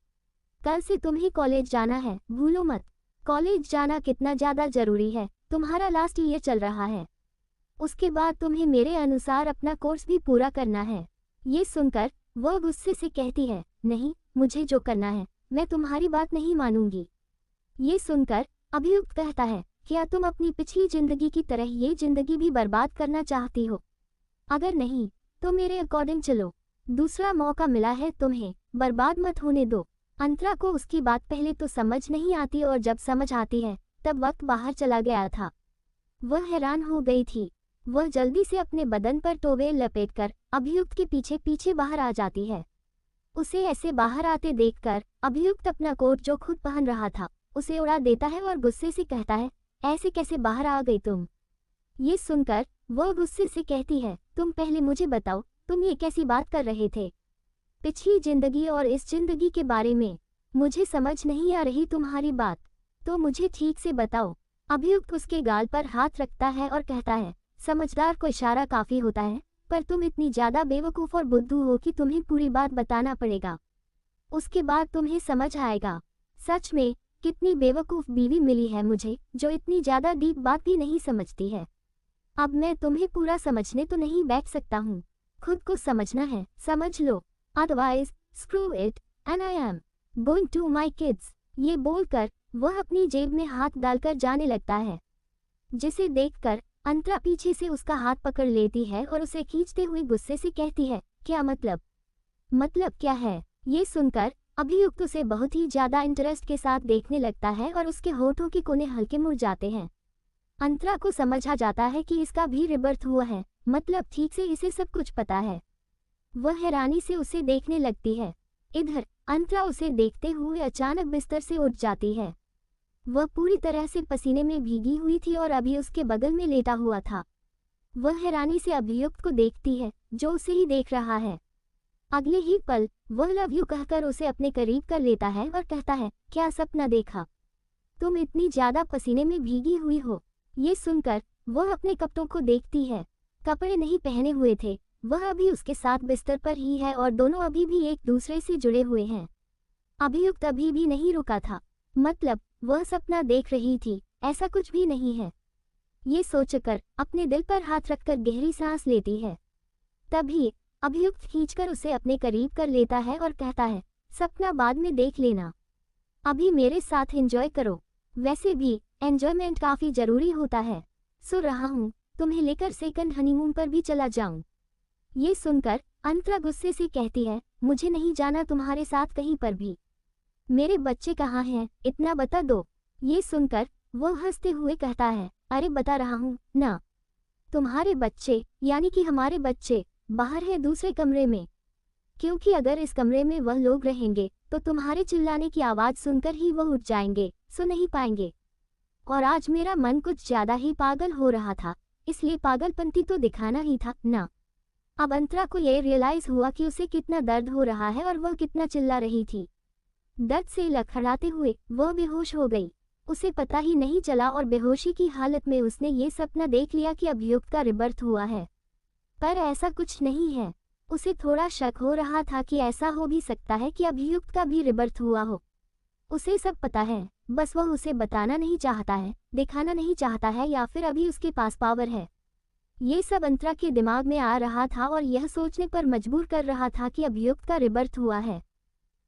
कल से तुम्हें कॉलेज जाना है, भूलो मत। कॉलेज जाना कितना ज्यादा जरूरी है, तुम्हारा लास्ट ईयर चल रहा है। उसके बाद तुम्हें मेरे अनुसार अपना कोर्स भी पूरा करना है। ये सुनकर वह गुस्से से कहती है, नहीं, मुझे जो करना है, मैं तुम्हारी बात नहीं मानूंगी। ये सुनकर अभियुक्त कहता है, क्या तुम अपनी पिछली जिंदगी की तरह ये जिंदगी भी बर्बाद करना चाहती हो? अगर नहीं तो मेरे अकॉर्डिंग चलो। दूसरा मौका मिला है तुम्हें, बर्बाद मत होने दो। अंतरा को उसकी बात पहले तो समझ नहीं आती और जब समझ आती है तब वक्त बाहर चला गया था। वह हैरान हो गई थी। वह जल्दी से अपने बदन पर टोवेल लपेटकर अभियुक्त के पीछे पीछे बाहर आ जाती है। उसे ऐसे बाहर आते देखकर अभियुक्त अपना कोट जो खुद पहन रहा था उसे उड़ा देता है और गुस्से से कहता है, ऐसे कैसे बाहर आ गई तुम? ये सुनकर वह गुस्से से कहती है, तुम पहले मुझे बताओ, तुम ये कैसी बात कर रहे थे? पिछली जिंदगी और इस जिंदगी के बारे में मुझे समझ नहीं आ रही तुम्हारी बात, तो मुझे ठीक से बताओ। अभियुक्त उसके गाल पर हाथ रखता है और कहता है, समझदार को इशारा काफी होता है, पर तुम इतनी ज्यादा बेवकूफ और बुद्धू हो कि तुम्हें पूरी बात बताना पड़ेगा। उसके बाद तुम्हें समझ आएगा। सच में कितनी बेवकूफ बीवी मिली है मुझे, जो इतनी ज्यादा डीप बात भी नहीं समझती है। अब मैं तुम्हें पूरा समझने तो नहीं बैठ सकता हूँ। खुद को समझना है, समझ लो, otherwise screw it and I am going to my kids. ये बोलकर वह अपनी जेब में हाथ डालकर जाने लगता है, जिसे देखकर अंतरा पीछे से उसका हाथ पकड़ लेती है और उसे खींचते हुए गुस्से से कहती है, क्या मतलब? मतलब क्या है? ये सुनकर अभियुक्त उसे बहुत ही ज्यादा इंटरेस्ट के साथ देखने लगता है और उसके होठों के कोने हल्के मुड़ जाते हैं। अंतरा को समझ आ जाता है कि इसका भी रिबर्थ हुआ है, मतलब ठीक से इसे सब कुछ पता है। वह हैरानी से उसे देखने लगती है। इधर अंतरा उसे देखते हुए अचानक बिस्तर से उठ जाती है। वह पूरी तरह से पसीने में भीगी हुई थी और अभी उसके बगल में लेटा हुआ था। वह हैरानी से अभियुक्त को देखती है, जो उसे ही देख रहा है। अगले ही पल वह लव यू कहकर उसे अपने करीब कर लेता है और कहता है, क्या सपना देखा? तुम इतनी ज्यादा पसीने में भीगी हुई हो। ये सुनकर वह अपने कपड़ों को देखती है। कपड़े नहीं पहने हुए थे, वह अभी उसके साथ बिस्तर पर ही है और दोनों अभी भी एक दूसरे से जुड़े हुए हैं। अभियुक्त अभी भी नहीं रुका था, मतलब वह सपना देख रही थी, ऐसा कुछ भी नहीं है। ये सोचकर अपने दिल पर हाथ रखकर गहरी सांस लेती है। तभी अभियुक्त खींचकर उसे अपने करीब कर लेता है और कहता है, सपना बाद में देख लेना, अभी मेरे साथ एंजॉय करो। वैसे भी एंजॉयमेंट काफी जरूरी होता है। सो रहा हूँ, तुम्हें लेकर सेकंड हनीमून पर भी चला जाऊं। ये सुनकर अंतरा गुस्से से कहती है, मुझे नहीं जाना तुम्हारे साथ कहीं पर भी। मेरे बच्चे कहाँ हैं, इतना बता दो। ये सुनकर वह हंसते हुए कहता है, अरे बता रहा हूँ ना, तुम्हारे बच्चे यानी कि हमारे बच्चे बाहर है दूसरे कमरे में, क्योंकि अगर इस कमरे में वह लोग रहेंगे तो तुम्हारे चिल्लाने की आवाज सुनकर ही वह उठ जाएंगे, सो नहीं पाएंगे। और आज मेरा मन कुछ ज्यादा ही पागल हो रहा था, इसलिए पागलपंती तो दिखाना ही था ना। अब अंतरा को यह रियलाइज हुआ कि उसे कितना दर्द हो रहा है और वह कितना चिल्ला रही थी। दर्द से लड़खड़ाते हुए वह बेहोश हो गई। उसे पता ही नहीं चला और बेहोशी की हालत में उसने ये सपना देख लिया कि अभियुक्त का रिबर्थ हुआ है, पर ऐसा कुछ नहीं है। उसे थोड़ा शक हो रहा था कि ऐसा हो भी सकता है कि अभियुक्त का भी रिबर्थ हुआ हो। उसे सब पता है, बस वह उसे बताना नहीं चाहता है, दिखाना नहीं चाहता है, या फिर अभी उसके पास पावर है। ये सब अंतरा के दिमाग में आ रहा था और यह सोचने पर मजबूर कर रहा था कि अभियुक्त का रिबर्थ हुआ है।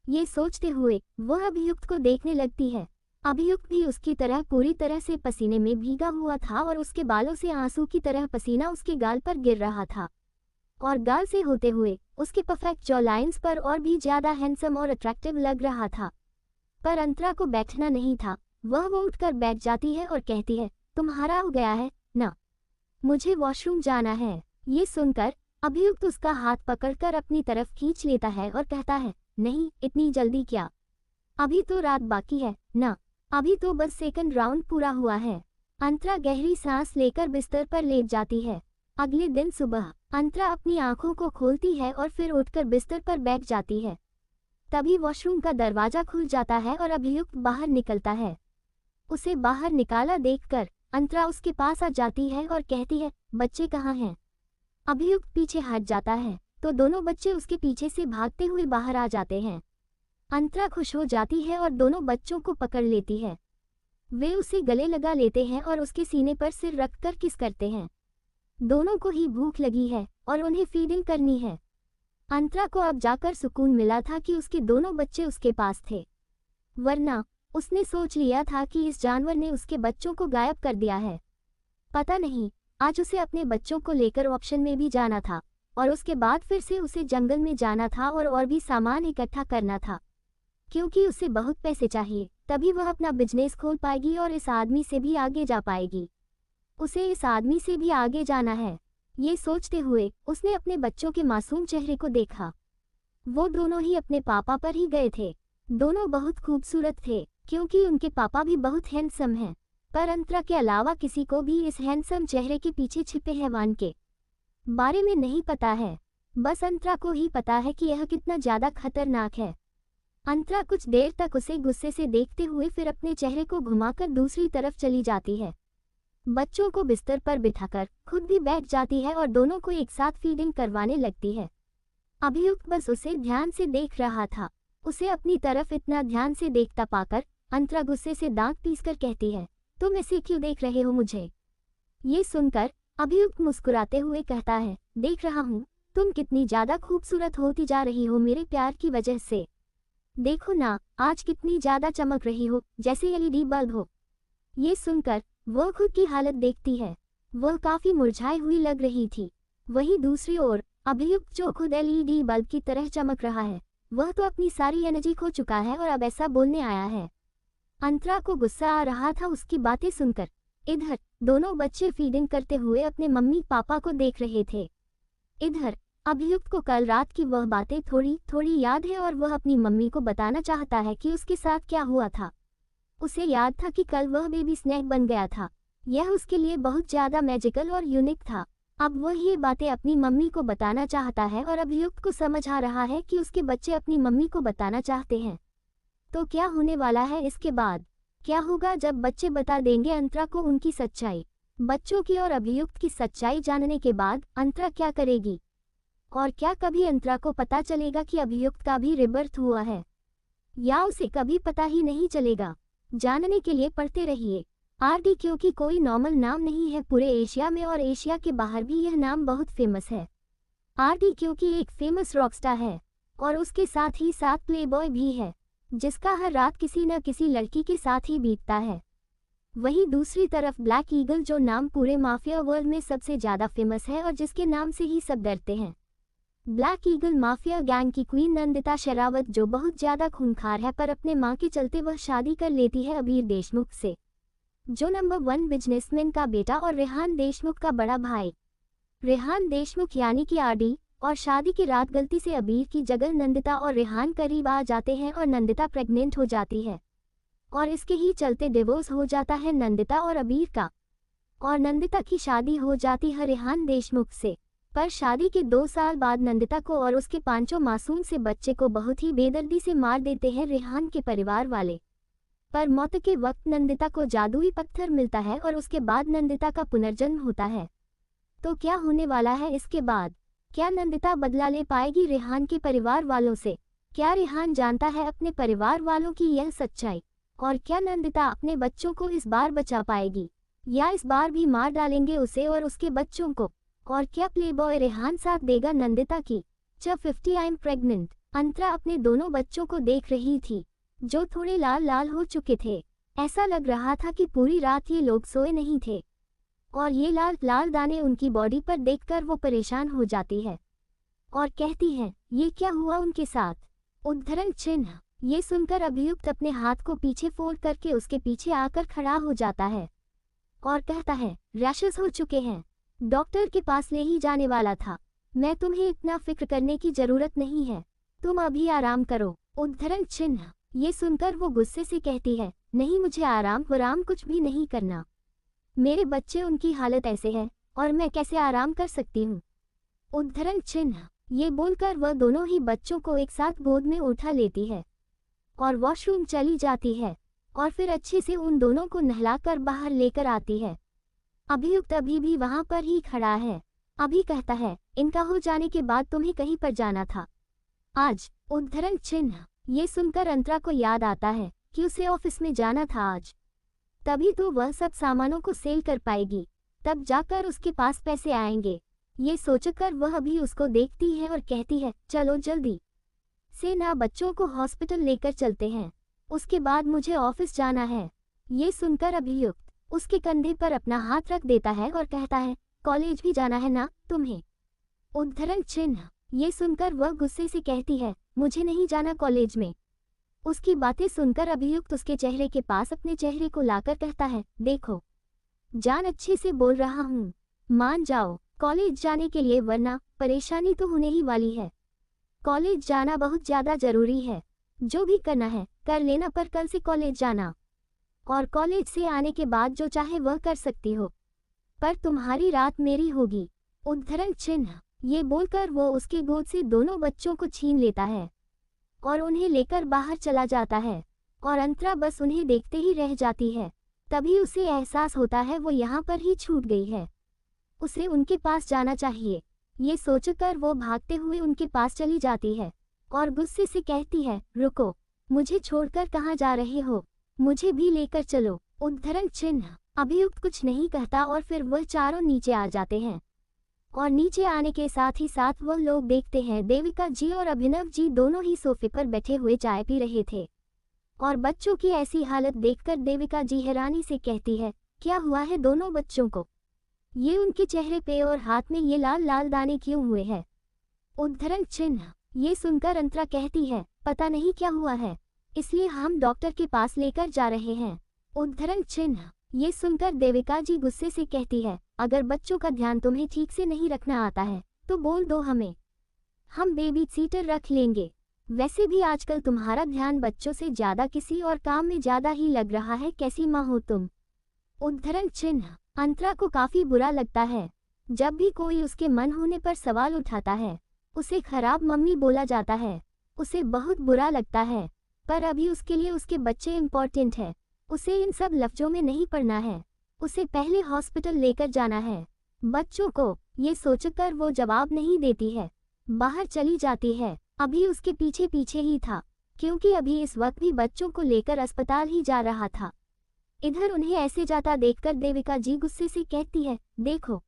ये सोचते हुए वह अभियुक्त को देखने लगती है। अभियुक्त भी उसकी तरह पूरी तरह से पसीने में भीगा हुआ था और उसके बालों से आंसू की तरह पसीना उसके गाल पर गिर रहा था, और गाल से होते हुए उसके परफेक्ट जॉ लाइन्स पर और भी ज्यादा हैंडसम और अट्रैक्टिव लग रहा था। पर अंतरा को बैठना नहीं था, वह उठकर बैठ जाती है और कहती है, तुम्हारा हो गया है ना, मुझे वॉशरूम जाना है। ये सुनकर अभियुक्त उसका हाथ पकड़कर अपनी तरफ खींच लेता है और कहता है, नहीं, इतनी जल्दी क्या, अभी तो रात बाकी है ना, अभी तो बस सेकंड राउंड पूरा हुआ है। अंतरा गहरी सांस लेकर बिस्तर पर लेट जाती है। अगले दिन सुबह अंतरा अपनी आंखों को खोलती है और फिर उठकर बिस्तर पर बैठ जाती है। तभी वॉशरूम का दरवाजा खुल जाता है और अभियुक्त बाहर निकलता है। उसे बाहर निकाला देखकर अंतरा उसके पास आ जाती है और कहती है, बच्चे कहाँ हैं? अभियुक्त पीछे हट जाता है तो दोनों बच्चे उसके पीछे से भागते हुए बाहर आ जाते हैं। अंतरा खुश हो जाती है और दोनों बच्चों को पकड़ लेती है। वे उसे गले लगा लेते हैं और उसके सीने पर सिर रखकर किस करते हैं। दोनों को ही भूख लगी है और उन्हें फीडिंग करनी है। अंतरा को अब जाकर सुकून मिला था कि उसके दोनों बच्चे उसके पास थे, वरना उसने सोच लिया था कि इस जानवर ने उसके बच्चों को गायब कर दिया है। पता नहीं, आज उसे अपने बच्चों को लेकर ऑप्शन में भी जाना था और उसके बाद फिर से उसे जंगल में जाना था और भी सामान इकट्ठा करना था, क्योंकि उसे बहुत पैसे चाहिए, तभी वह अपना बिजनेस खोल पाएगी और इस आदमी से भी आगे जा पाएगी। उसे इस आदमी से भी आगे जाना है। ये सोचते हुए उसने अपने बच्चों के मासूम चेहरे को देखा। वो दोनों ही अपने पापा पर ही गए थे। दोनों बहुत खूबसूरत थे क्योंकि उनके पापा भी बहुत हैंडसम हैं, पर अंतरा के अलावा किसी को भी इस हैंडसम चेहरे के पीछे छिपे हैवान के बारे में नहीं पता है। बस अंतरा को ही पता है कि यह कितना ज्यादा खतरनाक है। अंतरा कुछ देर तक उसे गुस्से से देखते हुए फिर अपने चेहरे को घुमाकर दूसरी तरफ चली जाती है। बच्चों को बिस्तर पर बिठाकर खुद भी बैठ जाती है और दोनों को एक साथ फीडिंग करवाने लगती है। अभियुक्त बस उसे ध्यान से देख रहा था। उसे अपनी तरफ इतना ध्यान से देखता पाकर अंतरा गुस्से से दांत पीसकर कहती है, तुम ऐसे क्यों देख रहे हो मुझे? ये सुनकर अभियुक्त मुस्कुराते हुए कहता है, देख रहा हूँ, तुम कितनी ज्यादा खूबसूरत होती जा रही हो मेरे प्यार की वजह से। देखो ना, आज कितनी ज्यादा चमक रही हो, जैसे एलईडी बल्ब हो। ये सुनकर वह खुद की हालत देखती है। वह काफी मुरझाई हुई लग रही थी। वहीं दूसरी ओर अभियुक्त, जो खुद एलईडी बल्ब की तरह चमक रहा है, वह तो अपनी सारी एनर्जी खो चुका है और अब ऐसा बोलने आया है। अंतरा को गुस्सा आ रहा था उसकी बातें सुनकर। इधर दोनों बच्चे फीडिंग करते हुए अपने मम्मी पापा को देख रहे थे। इधर अभियुक्त को कल रात की वह बातें थोड़ी थोड़ी याद है और वह अपनी मम्मी को बताना चाहता है कि उसके साथ क्या हुआ था। उसे याद था कि कल वह बेबी स्नैक बन गया था। यह उसके लिए बहुत ज्यादा मैजिकल और यूनिक था। अब वह ये बातें अपनी मम्मी को बताना चाहता है और अभियुक्त को समझ आ रहा है कि उसके बच्चे अपनी मम्मी को बताना चाहते हैं। तो क्या होने वाला है इसके बाद? क्या होगा जब बच्चे बता देंगे अंतरा को उनकी सच्चाई? बच्चों की और अभियुक्त की सच्चाई जानने के बाद अंतरा क्या करेगी? और क्या कभी अंतरा को पता चलेगा कि अभियुक्त का भी रिबर्थ हुआ है, या उसे कभी पता ही नहीं चलेगा? जानने के लिए पढ़ते रहिए आरडी, क्योंकि कोई नॉर्मल नाम नहीं है पूरे एशिया में और एशिया के बाहर भी यह नाम बहुत फेमस है। आरडी क्योंकि एक फेमस रॉकस्टार है और उसके साथ ही साथ प्लेबॉय भी है, जिसका हर रात किसी न किसी लड़की के साथ ही बीतता है। वहीं दूसरी तरफ ब्लैक ईगल, जो नाम पूरे माफिया वर्ल्ड में सबसे ज्यादा फेमस है और जिसके नाम से ही सब डरते हैं। ब्लैक ईगल माफिया गैंग की क्वीन नंदिता शेरावत, जो बहुत ज्यादा खूंखार है, पर अपने मां के चलते वह शादी कर लेती है अबीर देशमुख से, जो नंबर 1 बिजनेसमैन का बेटा और रेहान देशमुख का बड़ा भाई। रेहान देशमुख यानी कि आरडी, और शादी की रात गलती से अबीर की जगह नंदिता और रेहान करीब आ जाते हैं और नंदिता प्रेग्नेंट हो जाती है और इसके ही चलते डिवोर्स हो जाता है नंदिता और अबीर का, और नंदिता की शादी हो जाती है रेहान देशमुख से। पर शादी के 2 साल बाद नंदिता को और उसके 5 मासूम से बच्चे को बहुत ही बेदर्दी से मार देते हैं रेहान के परिवार वाले। पर मौत के वक्त नंदिता को जादुई पत्थर मिलता है और उसके बाद नंदिता का पुनर्जन्म होता है। तो क्या होने वाला है इसके बाद? क्या नंदिता बदला ले पाएगी रेहान के परिवार वालों से? क्या रेहान जानता है अपने परिवार वालों की यह सच्चाई? और क्या नंदिता अपने बच्चों को इस बार बचा पाएगी, या इस बार भी मार डालेंगे उसे और उसके बच्चों को? और क्या प्लेबॉय रेहान साथ देगा नंदिता की? जब 50 आई एम प्रेग्नेंट, अंतरा अपने दोनों बच्चों को देख रही थी, जो थोड़े लाल लाल हो चुके थे। ऐसा लग रहा था कि पूरी रात ये लोग सोए नहीं थे, और ये लाल लाल दाने उनकी बॉडी पर देखकर वो परेशान हो जाती है और कहती है, ये क्या हुआ उनके साथ? उद्धरण चिन्ह। ये सुनकर अभियुक्त अपने हाथ को पीछे फोल्ड करके उसके पीछे आकर खड़ा हो जाता है और कहता है, रैशेस हो चुके हैं, डॉक्टर के पास ले ही जाने वाला था। मैं तुम्हें इतना फिक्र करने की जरूरत नहीं है, तुम अभी आराम करो। उद्धरण चिन्ह। ये सुनकर वो गुस्से से कहती है, नहीं, मुझे आराम वराम कुछ भी नहीं करना। मेरे बच्चे, उनकी हालत ऐसे है और मैं कैसे आराम कर सकती हूँ? उद्धरण चिन्ह। ये बोलकर वह दोनों ही बच्चों को एक साथ गोद में उठा लेती है और वॉशरूम चली जाती है और फिर अच्छे से उन दोनों को नहलाकर बाहर लेकर आती है। अभियुक्त अभी भी वहां पर ही खड़ा है। अभी कहता है, इनका हो जाने के बाद तुम्हें कहीं पर जाना था आज। उद्धरण चिन्ह। ये सुनकर अंतरा को याद आता है कि उसे ऑफिस में जाना था आज, तभी तो वह सब सामानों को सेल कर पाएगी, तब जाकर उसके पास पैसे आएंगे। ये सोचकर वह अभी उसको देखती है और कहती है, चलो जल्दी से ना बच्चों को हॉस्पिटल लेकर चलते हैं, उसके बाद मुझे ऑफिस जाना है। ये सुनकर अभियुक्त उसके कंधे पर अपना हाथ रख देता है और कहता है, कॉलेज भी जाना है ना तुम्हें? उद्धरण चिन्ह। ये सुनकर वह गुस्से से कहती है, मुझे नहीं जाना कॉलेज में। उसकी बातें सुनकर अभियुक्त उसके चेहरे के पास अपने चेहरे को लाकर कहता है, देखो जान, अच्छे से बोल रहा हूँ, मान जाओ कॉलेज जाने के लिए, वरना परेशानी तो होने ही वाली है। कॉलेज जाना बहुत ज्यादा जरूरी है, जो भी करना है कर लेना, पर कल से कॉलेज जाना, और कॉलेज से आने के बाद जो चाहे वह कर सकती हो, पर तुम्हारी रात मेरी होगी। उद्धरण चिन्ह। ये बोलकर वो उसके गोद से दोनों बच्चों को छीन लेता है और उन्हें लेकर बाहर चला जाता है और अंतरा बस उन्हें देखते ही रह जाती है। तभी उसे एहसास होता है वो यहाँ पर ही छूट गई है, उसे उनके पास जाना चाहिए। ये सोचकर वो भागते हुए उनके पास चली जाती है और गुस्से से कहती है, रुको, मुझे छोड़कर कहाँ जा रहे हो, मुझे भी लेकर चलो। उद्धरण चिन्ह। अभियुक्त कुछ नहीं कहता और फिर वह चारों नीचे आ जाते हैं और नीचे आने के साथ ही साथ वह लोग देखते हैं देविका जी और अभिनव जी दोनों ही सोफे पर बैठे हुए चाय पी रहे थे। और बच्चों की ऐसी हालत देखकर देविका जी हैरानी से कहती है, क्या हुआ है दोनों बच्चों को? ये उनके चेहरे पे और हाथ में ये लाल लाल दाने क्यों हुए हैं? उद्धरण चिन्ह। ये सुनकर अंतरा कहती है, पता नहीं क्या हुआ है, इसलिए हम डॉक्टर के पास लेकर जा रहे हैं। उद्धरण चिन्ह। ये सुनकर देविका जी गुस्से से कहती है, अगर बच्चों का ध्यान तुम्हें ठीक से नहीं रखना आता है तो बोल दो हमें, हम बेबी सीटर रख लेंगे। वैसे भी आजकल तुम्हारा ध्यान बच्चों से ज्यादा किसी और काम में ज्यादा ही लग रहा है, कैसी माँ हो तुम? उद्धरण चिन्ह। अंतरा को काफी बुरा लगता है। जब भी कोई उसके मन होने पर सवाल उठाता है उसे खराब मम्मी बोला जाता है, उसे बहुत बुरा लगता है। पर अभी उसके लिए उसके बच्चे इम्पोर्टेंट है, उसे इन सब लफ्जों में नहीं पड़ना है, उसे पहले हॉस्पिटल लेकर जाना है। बच्चों को ये सोचकर वो जवाब नहीं देती है, बाहर चली जाती है। अभी उसके पीछे पीछे ही था, क्योंकि अभी इस वक्त भी बच्चों को लेकर अस्पताल ही जा रहा था। इधर उन्हें ऐसे जाता देखकर देविका जी गुस्से से कहती है, देखो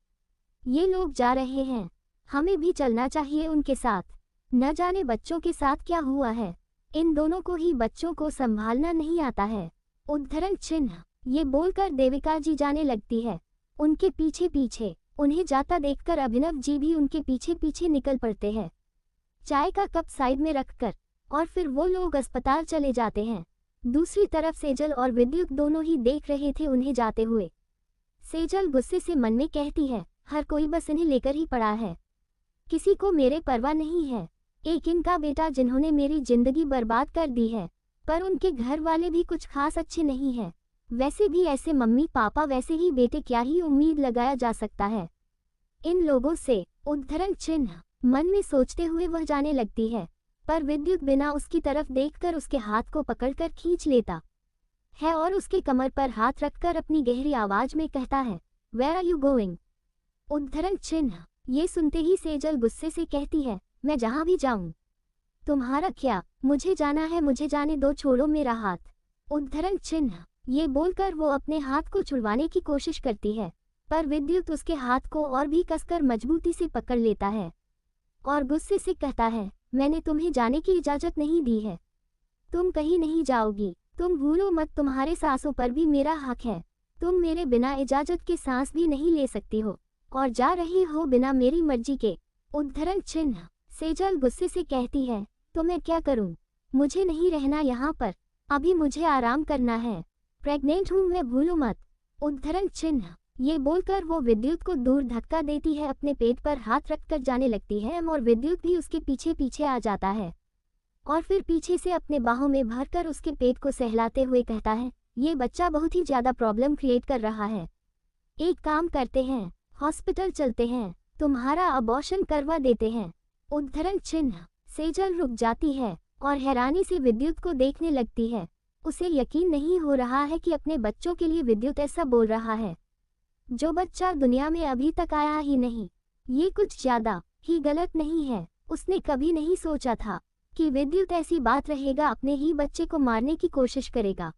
ये लोग जा रहे हैं, हमें भी चलना चाहिए उनके साथ। न जाने बच्चों के साथ क्या हुआ है, इन दोनों को ही बच्चों को संभालना नहीं आता है। उद्धरण चिन्ह। ये बोलकर देविका जी जाने लगती है। उनके पीछे पीछे उन्हें जाता देखकर अभिनव जी भी उनके पीछे पीछे निकल पड़ते हैं, चाय का कप साइड में रखकर, और फिर वो लोग अस्पताल चले जाते हैं। दूसरी तरफ सेजल और विद्युत दोनों ही देख रहे थे उन्हें जाते हुए। सेजल गुस्से से मन में कहती है, हर कोई बस इन्हें लेकर ही पड़ा है, किसी को मेरे परवाह नहीं है। एक इनका बेटा जिन्होंने मेरी जिंदगी बर्बाद कर दी है, पर उनके घर वाले भी कुछ खास अच्छे नहीं हैं। वैसे भी ऐसे मम्मी पापा वैसे ही बेटे, क्या ही उम्मीद लगाया जा सकता है इन लोगों से? उद्धरण चिन्ह। मन में सोचते हुए वह जाने लगती है, पर विद्युत बिना उसकी तरफ देखकर उसके हाथ को पकड़कर खींच लेता है और उसके कमर पर हाथ रखकर अपनी गहरी आवाज में कहता है, वेयर आर यू गोइंग? उद्धरण चिन्ह। ये सुनते ही सेजल गुस्से से कहती है, मैं जहां भी जाऊं तुम्हारा क्या, मुझे जाना है, मुझे जाने दो, छोड़ो मेरा हाथ। उद्धरण चिन्ह। ये बोलकर वो अपने हाथ को छुड़वाने की कोशिश करती है, पर विद्युत उसके हाथ को और भी कसकर मजबूती से पकड़ लेता है और गुस्से से कहता है, मैंने तुम्हें जाने की इजाजत नहीं दी है, तुम कहीं नहीं जाओगी, तुम भूलो मत, तुम्हारे सांसों पर भी मेरा हक है, तुम मेरे बिना इजाजत के सांस भी नहीं ले सकती हो और जा रही हो बिना मेरी मर्जी के। उद्धरण चिन्ह। सेजल गुस्से से कहती है, तो मैं क्या करूं? मुझे नहीं रहना यहाँ पर, अभी मुझे आराम करना है, प्रेग्नेंट हूँ मैं, भूलो मत। उद्धरण चिन्ह। ये बोलकर वो विद्युत को दूर धक्का देती है, अपने पेट पर हाथ रखकर जाने लगती है और विद्युत भी उसके पीछे पीछे आ जाता है और फिर पीछे से अपने बाहों में भरकर उसके पेट को सहलाते हुए कहता है, ये बच्चा बहुत ही ज्यादा प्रॉब्लम क्रिएट कर रहा है, एक काम करते हैं, हॉस्पिटल चलते हैं, तुम्हारा अबॉर्शन करवा देते हैं। उद्धरण चिन्ह। सेजल रुक जाती है और हैरानी से विद्युत को देखने लगती है। उसे यकीन नहीं हो रहा है कि अपने बच्चों के लिए विद्युत ऐसा बोल रहा है, जो बच्चा दुनिया में अभी तक आया ही नहीं। ये कुछ ज्यादा ही गलत नहीं है? उसने कभी नहीं सोचा था कि विद्युत ऐसी बात रहेगा, अपने ही बच्चे को मारने की कोशिश करेगा।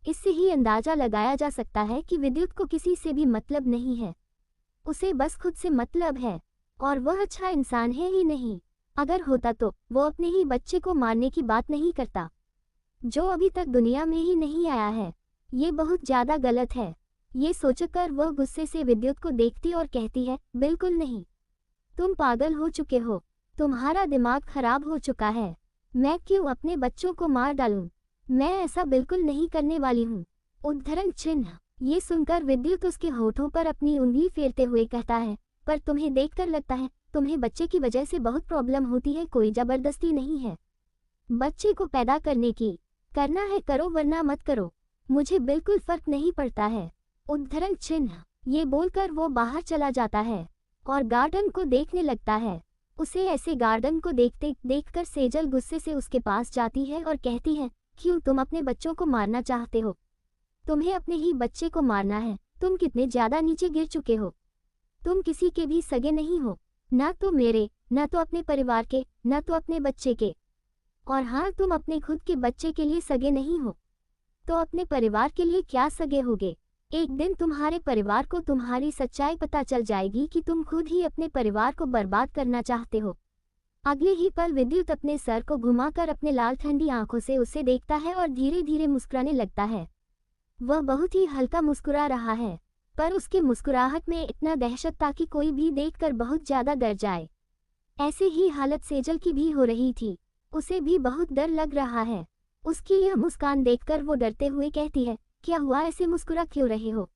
इससे ही अंदाजा लगाया जा सकता है कि विद्युत को किसी से भी मतलब नहीं है, उसे बस खुद से मतलब है और वह अच्छा इंसान है ही नहीं। अगर होता तो वो अपने ही बच्चे को मारने की बात नहीं करता, जो अभी तक दुनिया में ही नहीं आया है। ये बहुत ज्यादा गलत है। ये सोचकर वह गुस्से से विद्युत को देखती और कहती है, बिल्कुल नहीं, तुम पागल हो चुके हो, तुम्हारा दिमाग खराब हो चुका है, मैं क्यों अपने बच्चों को मार डालूं? मैं ऐसा बिल्कुल नहीं करने वाली हूँ। उद्धरण चिन्ह। ये सुनकर विद्युत उसके होठों पर अपनी उंगली फेरते हुए कहता है, पर तुम्हें देखकर लगता है तुम्हें बच्चे की वजह से बहुत प्रॉब्लम होती है, कोई जबरदस्ती नहीं है बच्चे को पैदा करने की, करना है करो वरना मत करो, मुझे बिल्कुल फर्क नहीं पड़ता है। उद्धरण चिन्ह। ये बोलकर वो बाहर चला जाता है और गार्डन को देखने लगता है। उसे ऐसे गार्डन को देखते देखकर सेजल गुस्से से उसके पास जाती है और कहती है, क्यों तुम अपने बच्चों को मारना चाहते हो? तुम्हें अपने ही बच्चे को मारना है? तुम कितने ज्यादा नीचे गिर चुके हो, तुम किसी के भी सगे नहीं हो, ना तो मेरे, ना तो अपने परिवार के, ना तो अपने बच्चे के, और हाँ तुम अपने खुद के बच्चे के लिए सगे नहीं हो तो अपने परिवार के लिए क्या सगे होगे? एक दिन तुम्हारे परिवार को तुम्हारी सच्चाई पता चल जाएगी कि तुम खुद ही अपने परिवार को बर्बाद करना चाहते हो। अगले ही पल विद्युत अपने सर को घुमाकर अपने लाल ठंडी आंखों से उसे देखता है और धीरे धीरे मुस्कुराने लगता है। वह बहुत ही हल्का मुस्कुरा रहा है, पर उसके मुस्कुराहट में इतना दहशत था कि कोई भी देखकर बहुत ज्यादा डर जाए। ऐसे ही हालत सेजल की भी हो रही थी। उसे भी बहुत डर लग रहा है। उसकी यह मुस्कान देखकर वो डरते हुए कहती है, क्या हुआ, ऐसे मुस्कुरा क्यों रहे हो?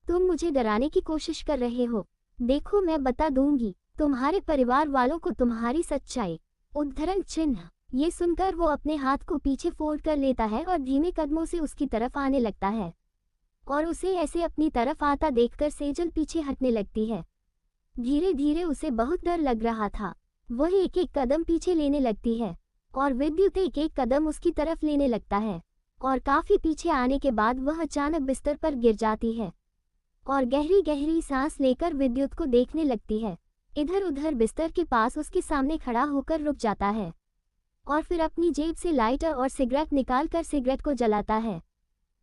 तुम मुझे डराने की कोशिश कर रहे हो। देखो मैं बता दूंगी तुम्हारे परिवार वालों को तुम्हारी सच्चाई। उद्धरण चिन्ह। ये सुनकर वो अपने हाथ को पीछे फोल्ड कर लेता है और धीमे कदमों से उसकी तरफ आने लगता है। और उसे ऐसे अपनी तरफ आता देखकर सेजल पीछे हटने लगती है। धीरे धीरे उसे बहुत डर लग रहा था। वह एक एक कदम पीछे लेने लगती है और विद्युत एक एक कदम उसकी तरफ लेने लगता है। और काफी पीछे आने के बाद वह अचानक बिस्तर पर गिर जाती है और गहरी गहरी सांस लेकर विद्युत को देखने लगती है। इधर उधर बिस्तर के पास उसके सामने खड़ा होकर रुक जाता है और फिर अपनी जेब से लाइटर और सिगरेट निकालकर सिगरेट को जलाता है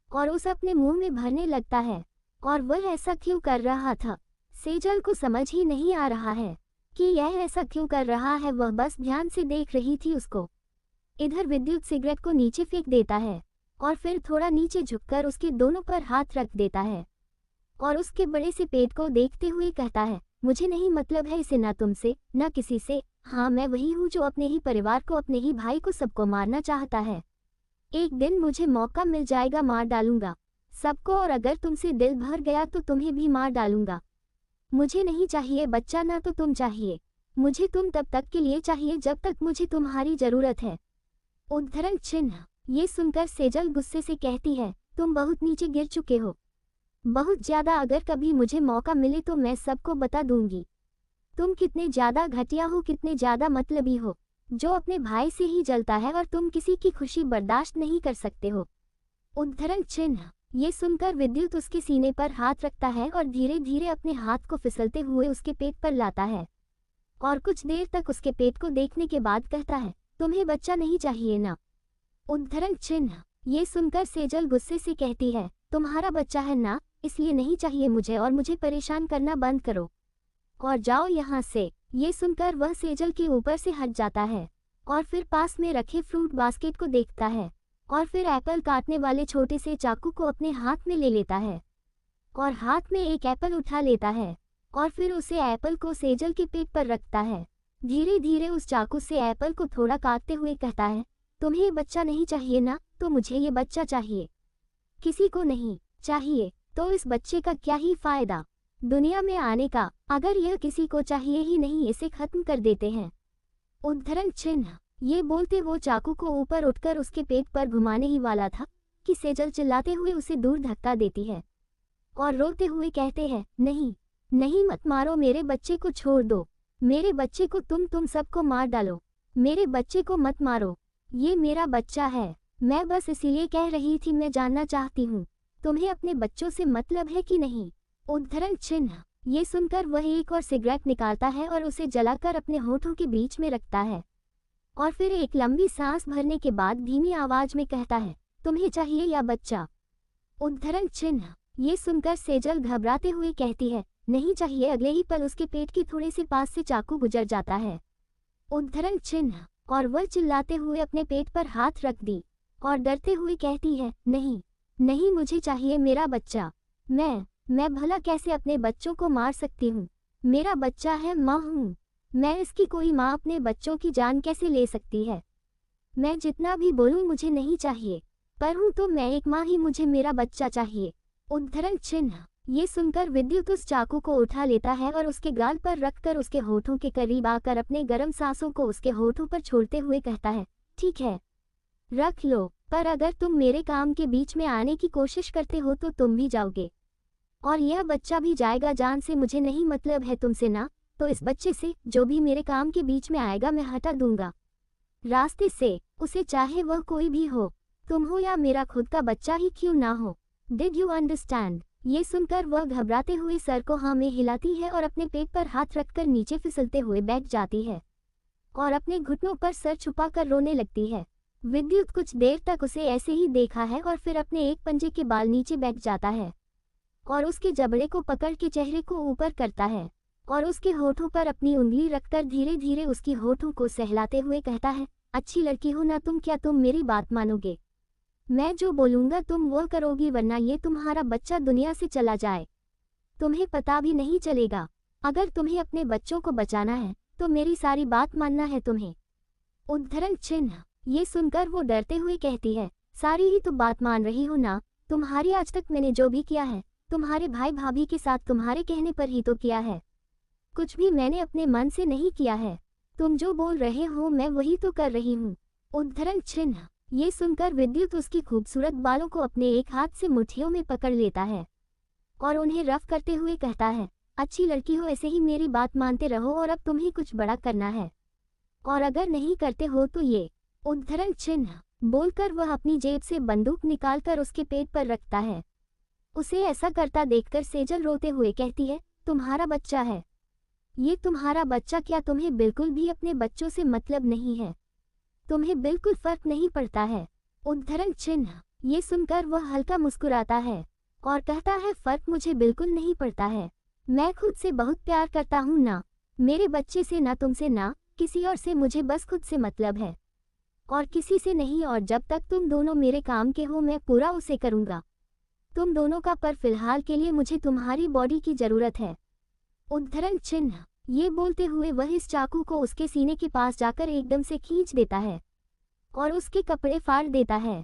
और उसे अपने मुंह में भरने लगता है। और वह ऐसा क्यों कर रहा था, सेजल को समझ ही नहीं आ रहा है कि यह ऐसा क्यों कर रहा है। वह बस ध्यान से देख रही थी उसको। इधर विद्युत सिगरेट को नीचे फेंक देता है और फिर थोड़ा नीचे झुककर उसके दोनों पर हाथ रख देता है और उसके बड़े से पेट को देखते हुए कहता है, मुझे नहीं मतलब है इसे, ना तुमसे ना किसी से। हाँ, मैं वही हूँ जो अपने ही परिवार को, अपने ही भाई को, सबको मारना चाहता है। एक दिन मुझे मौका मिल जाएगा, मार डालूंगा सबको, और अगर तुमसे दिल भर गया तो तुम्हें भी मार डालूंगा। मुझे नहीं चाहिए बच्चा, ना तो तुम चाहिए। मुझे तुम तब तक के लिए चाहिए जब तक मुझे तुम्हारी जरूरत है। उद्धरण चिन्ह। ये सुनकर सेजल गुस्से से कहती है, तुम बहुत नीचे गिर चुके हो, बहुत ज्यादा। अगर कभी मुझे मौका मिले तो मैं सबको बता दूंगी तुम कितने ज्यादा घटिया हो, कितने ज्यादा मतलबी हो, जो अपने भाई से ही जलता है और तुम किसी की खुशी बर्दाश्त नहीं कर सकते हो। उद्धरण चिन्ह। ये सुनकर विद्युत उसके सीने पर हाथ रखता है और धीरे धीरे अपने हाथ को फिसलते हुए उसके पेट पर लाता है और कुछ देर तक उसके पेट को देखने के बाद कहता है, तुम्हें बच्चा नहीं चाहिए ना? उद्धरण चिन्ह। ये सुनकर सेजल गुस्से से कहती है, तुम्हारा बच्चा है ना, इसलिए नहीं चाहिए मुझे, और मुझे परेशान करना बंद करो और जाओ यहाँ से। ये सुनकर वह सेजल के ऊपर से हट जाता है और फिर पास में रखे फ्रूट बास्केट को देखता है और फिर एप्पल काटने वाले छोटे से चाकू को अपने हाथ में ले लेता है और हाथ में एक एप्पल उठा लेता है और फिर उसे एप्पल को सेजल के पेट पर रखता है। धीरे धीरे उस चाकू से एप्पल को थोड़ा काटते हुए कहता है, तुम्हें ये बच्चा नहीं चाहिए ना, तो मुझे ये बच्चा चाहिए। किसी को नहीं चाहिए तो इस बच्चे का क्या ही फायदा दुनिया में आने का। अगर यह किसी को चाहिए ही नहीं, इसे खत्म कर देते हैं। उद्धरण चिन्ह। ये बोलते वो चाकू को ऊपर उठकर उसके पेट पर घुमाने ही वाला था कि सेजल चिल्लाते हुए उसे दूर धक्का देती है और रोते हुए कहते हैं, नहीं नहीं, मत मारो, मेरे बच्चे को छोड़ दो, मेरे बच्चे को तुम सबको मार डालो, मेरे बच्चे को मत मारो, ये मेरा बच्चा है। मैं बस इसीलिए कह रही थी, मैं जानना चाहती हूँ तुम्हें अपने बच्चों से मतलब है कि नहीं। उद्धरण चिन्ह। ये सुनकर वह एक और सिगरेट निकालता है और उसे जलाकर अपने होठों के बीच में रखता है और फिर एक लंबी सांस भरने के बाद धीमी आवाज में कहता है, तुम्हें चाहिए या बच्चा? उद्धरण चिन्ह। ये सुनकर सेजल घबराते हुए कहती है, नहीं चाहिए। अगले ही पल उसके पेट के थोड़े से पास से चाकू गुजर जाता है। उद्धरण चिन्ह। और वह चिल्लाते हुए अपने पेट पर हाथ रख दी और डरते हुए कहती है, नहीं नहीं, मुझे चाहिए मेरा बच्चा। मैं भला कैसे अपने बच्चों को मार सकती हूँ? मेरा बच्चा है, माँ हूँ मैं, इसकी कोई माँ अपने बच्चों की जान कैसे ले सकती है? मैं जितना भी बोलूँ मुझे नहीं चाहिए, पर हूँ तो मैं एक माँ ही, मुझे मेरा बच्चा चाहिए। उद्धरण चिन्ह। ये सुनकर विद्युत उस चाकू को उठा लेता है और उसके गाल पर रखकर उसके होठों के करीब आकर अपने गर्म सांसों को उसके होठों पर छोड़ते हुए कहता है, ठीक है रख लो, पर अगर तुम मेरे काम के बीच में आने की कोशिश करते हो तो तुम भी जाओगे और यह बच्चा भी जाएगा जान से। मुझे नहीं मतलब है तुमसे ना, तो इस बच्चे से, जो भी मेरे काम के बीच में आएगा मैं हटा दूंगा रास्ते से, उसे चाहे वह कोई भी हो, तुम हो या मेरा खुद का बच्चा ही क्यों ना हो। Did you understand? ये सुनकर वह घबराते हुए सर को हाँ में हिलाती है और अपने पेट पर हाथ रखकर नीचे फिसलते हुए बैठ जाती है और अपने घुटनों पर सर छुपाकर रोने लगती है। विद्युत कुछ देर तक उसे ऐसे ही देखा है और फिर अपने एक पंजे के बाल नीचे बैठ जाता है और उसके जबड़े को पकड़ के चेहरे को ऊपर करता है और उसके होठों पर अपनी उंगली रखकर धीरे धीरे उसकी होठों को सहलाते हुए कहता है, अच्छी लड़की हो ना तुम, क्या तुम मेरी बात मानोगे? मैं जो बोलूँगा तुम वो करोगी, वरना ये तुम्हारा बच्चा दुनिया से चला जाए तुम्हें पता भी नहीं चलेगा। अगर तुम्हें अपने बच्चों को बचाना है तो मेरी सारी बात मानना है तुम्हें। उद्धरण चिन्ह। ये सुनकर वो डरते हुए कहती है, सारी ही तो बात मान रही हो ना? तुम्हारी आज तक मैंने जो भी किया है तुम्हारे भाई भाभी के साथ तुम्हारे कहने पर ही तो किया है, कुछ भी मैंने अपने मन से नहीं किया है। तुम जो बोल रहे हो मैं वही तो कर रही हूँ। उद्धरण चिन्ह। ये सुनकर विद्युत उसकी खूबसूरत बालों को अपने एक हाथ से मुट्ठियों में पकड़ लेता है और उन्हें रफ करते हुए कहता है, अच्छी लड़की हो, ऐसे ही मेरी बात मानते रहो और अब तुम्हें कुछ बड़ा करना है, और अगर नहीं करते हो तो ये। उद्धरण चिन्ह। बोलकर वह अपनी जेब से बंदूक निकालकर उसके पेट पर रखता है। उसे ऐसा करता देखकर सेजल रोते हुए कहती है, तुम्हारा बच्चा है ये, तुम्हारा बच्चा क्या? तुम्हें बिल्कुल भी अपने बच्चों से मतलब नहीं है? तुम्हें बिल्कुल फर्क नहीं पड़ता है? उद्धरण चिन्ह। ये सुनकर वह हल्का मुस्कुराता है और कहता है, फर्क मुझे बिल्कुल नहीं पड़ता है। मैं खुद से बहुत प्यार करता हूँ ना मेरे बच्चे से, ना तुमसे, ना किसी और से। मुझे बस खुद से मतलब है और किसी से नहीं, और जब तक तुम दोनों मेरे काम के हो मैं पूरा उसे करूँगा तुम दोनों का, पर फिलहाल के लिए मुझे तुम्हारी बॉडी की ज़रूरत है। उद्धरण चिन्ह। ये बोलते हुए वह इस चाकू को उसके सीने के पास जाकर एकदम से खींच देता है और उसके कपड़े फाड़ देता है।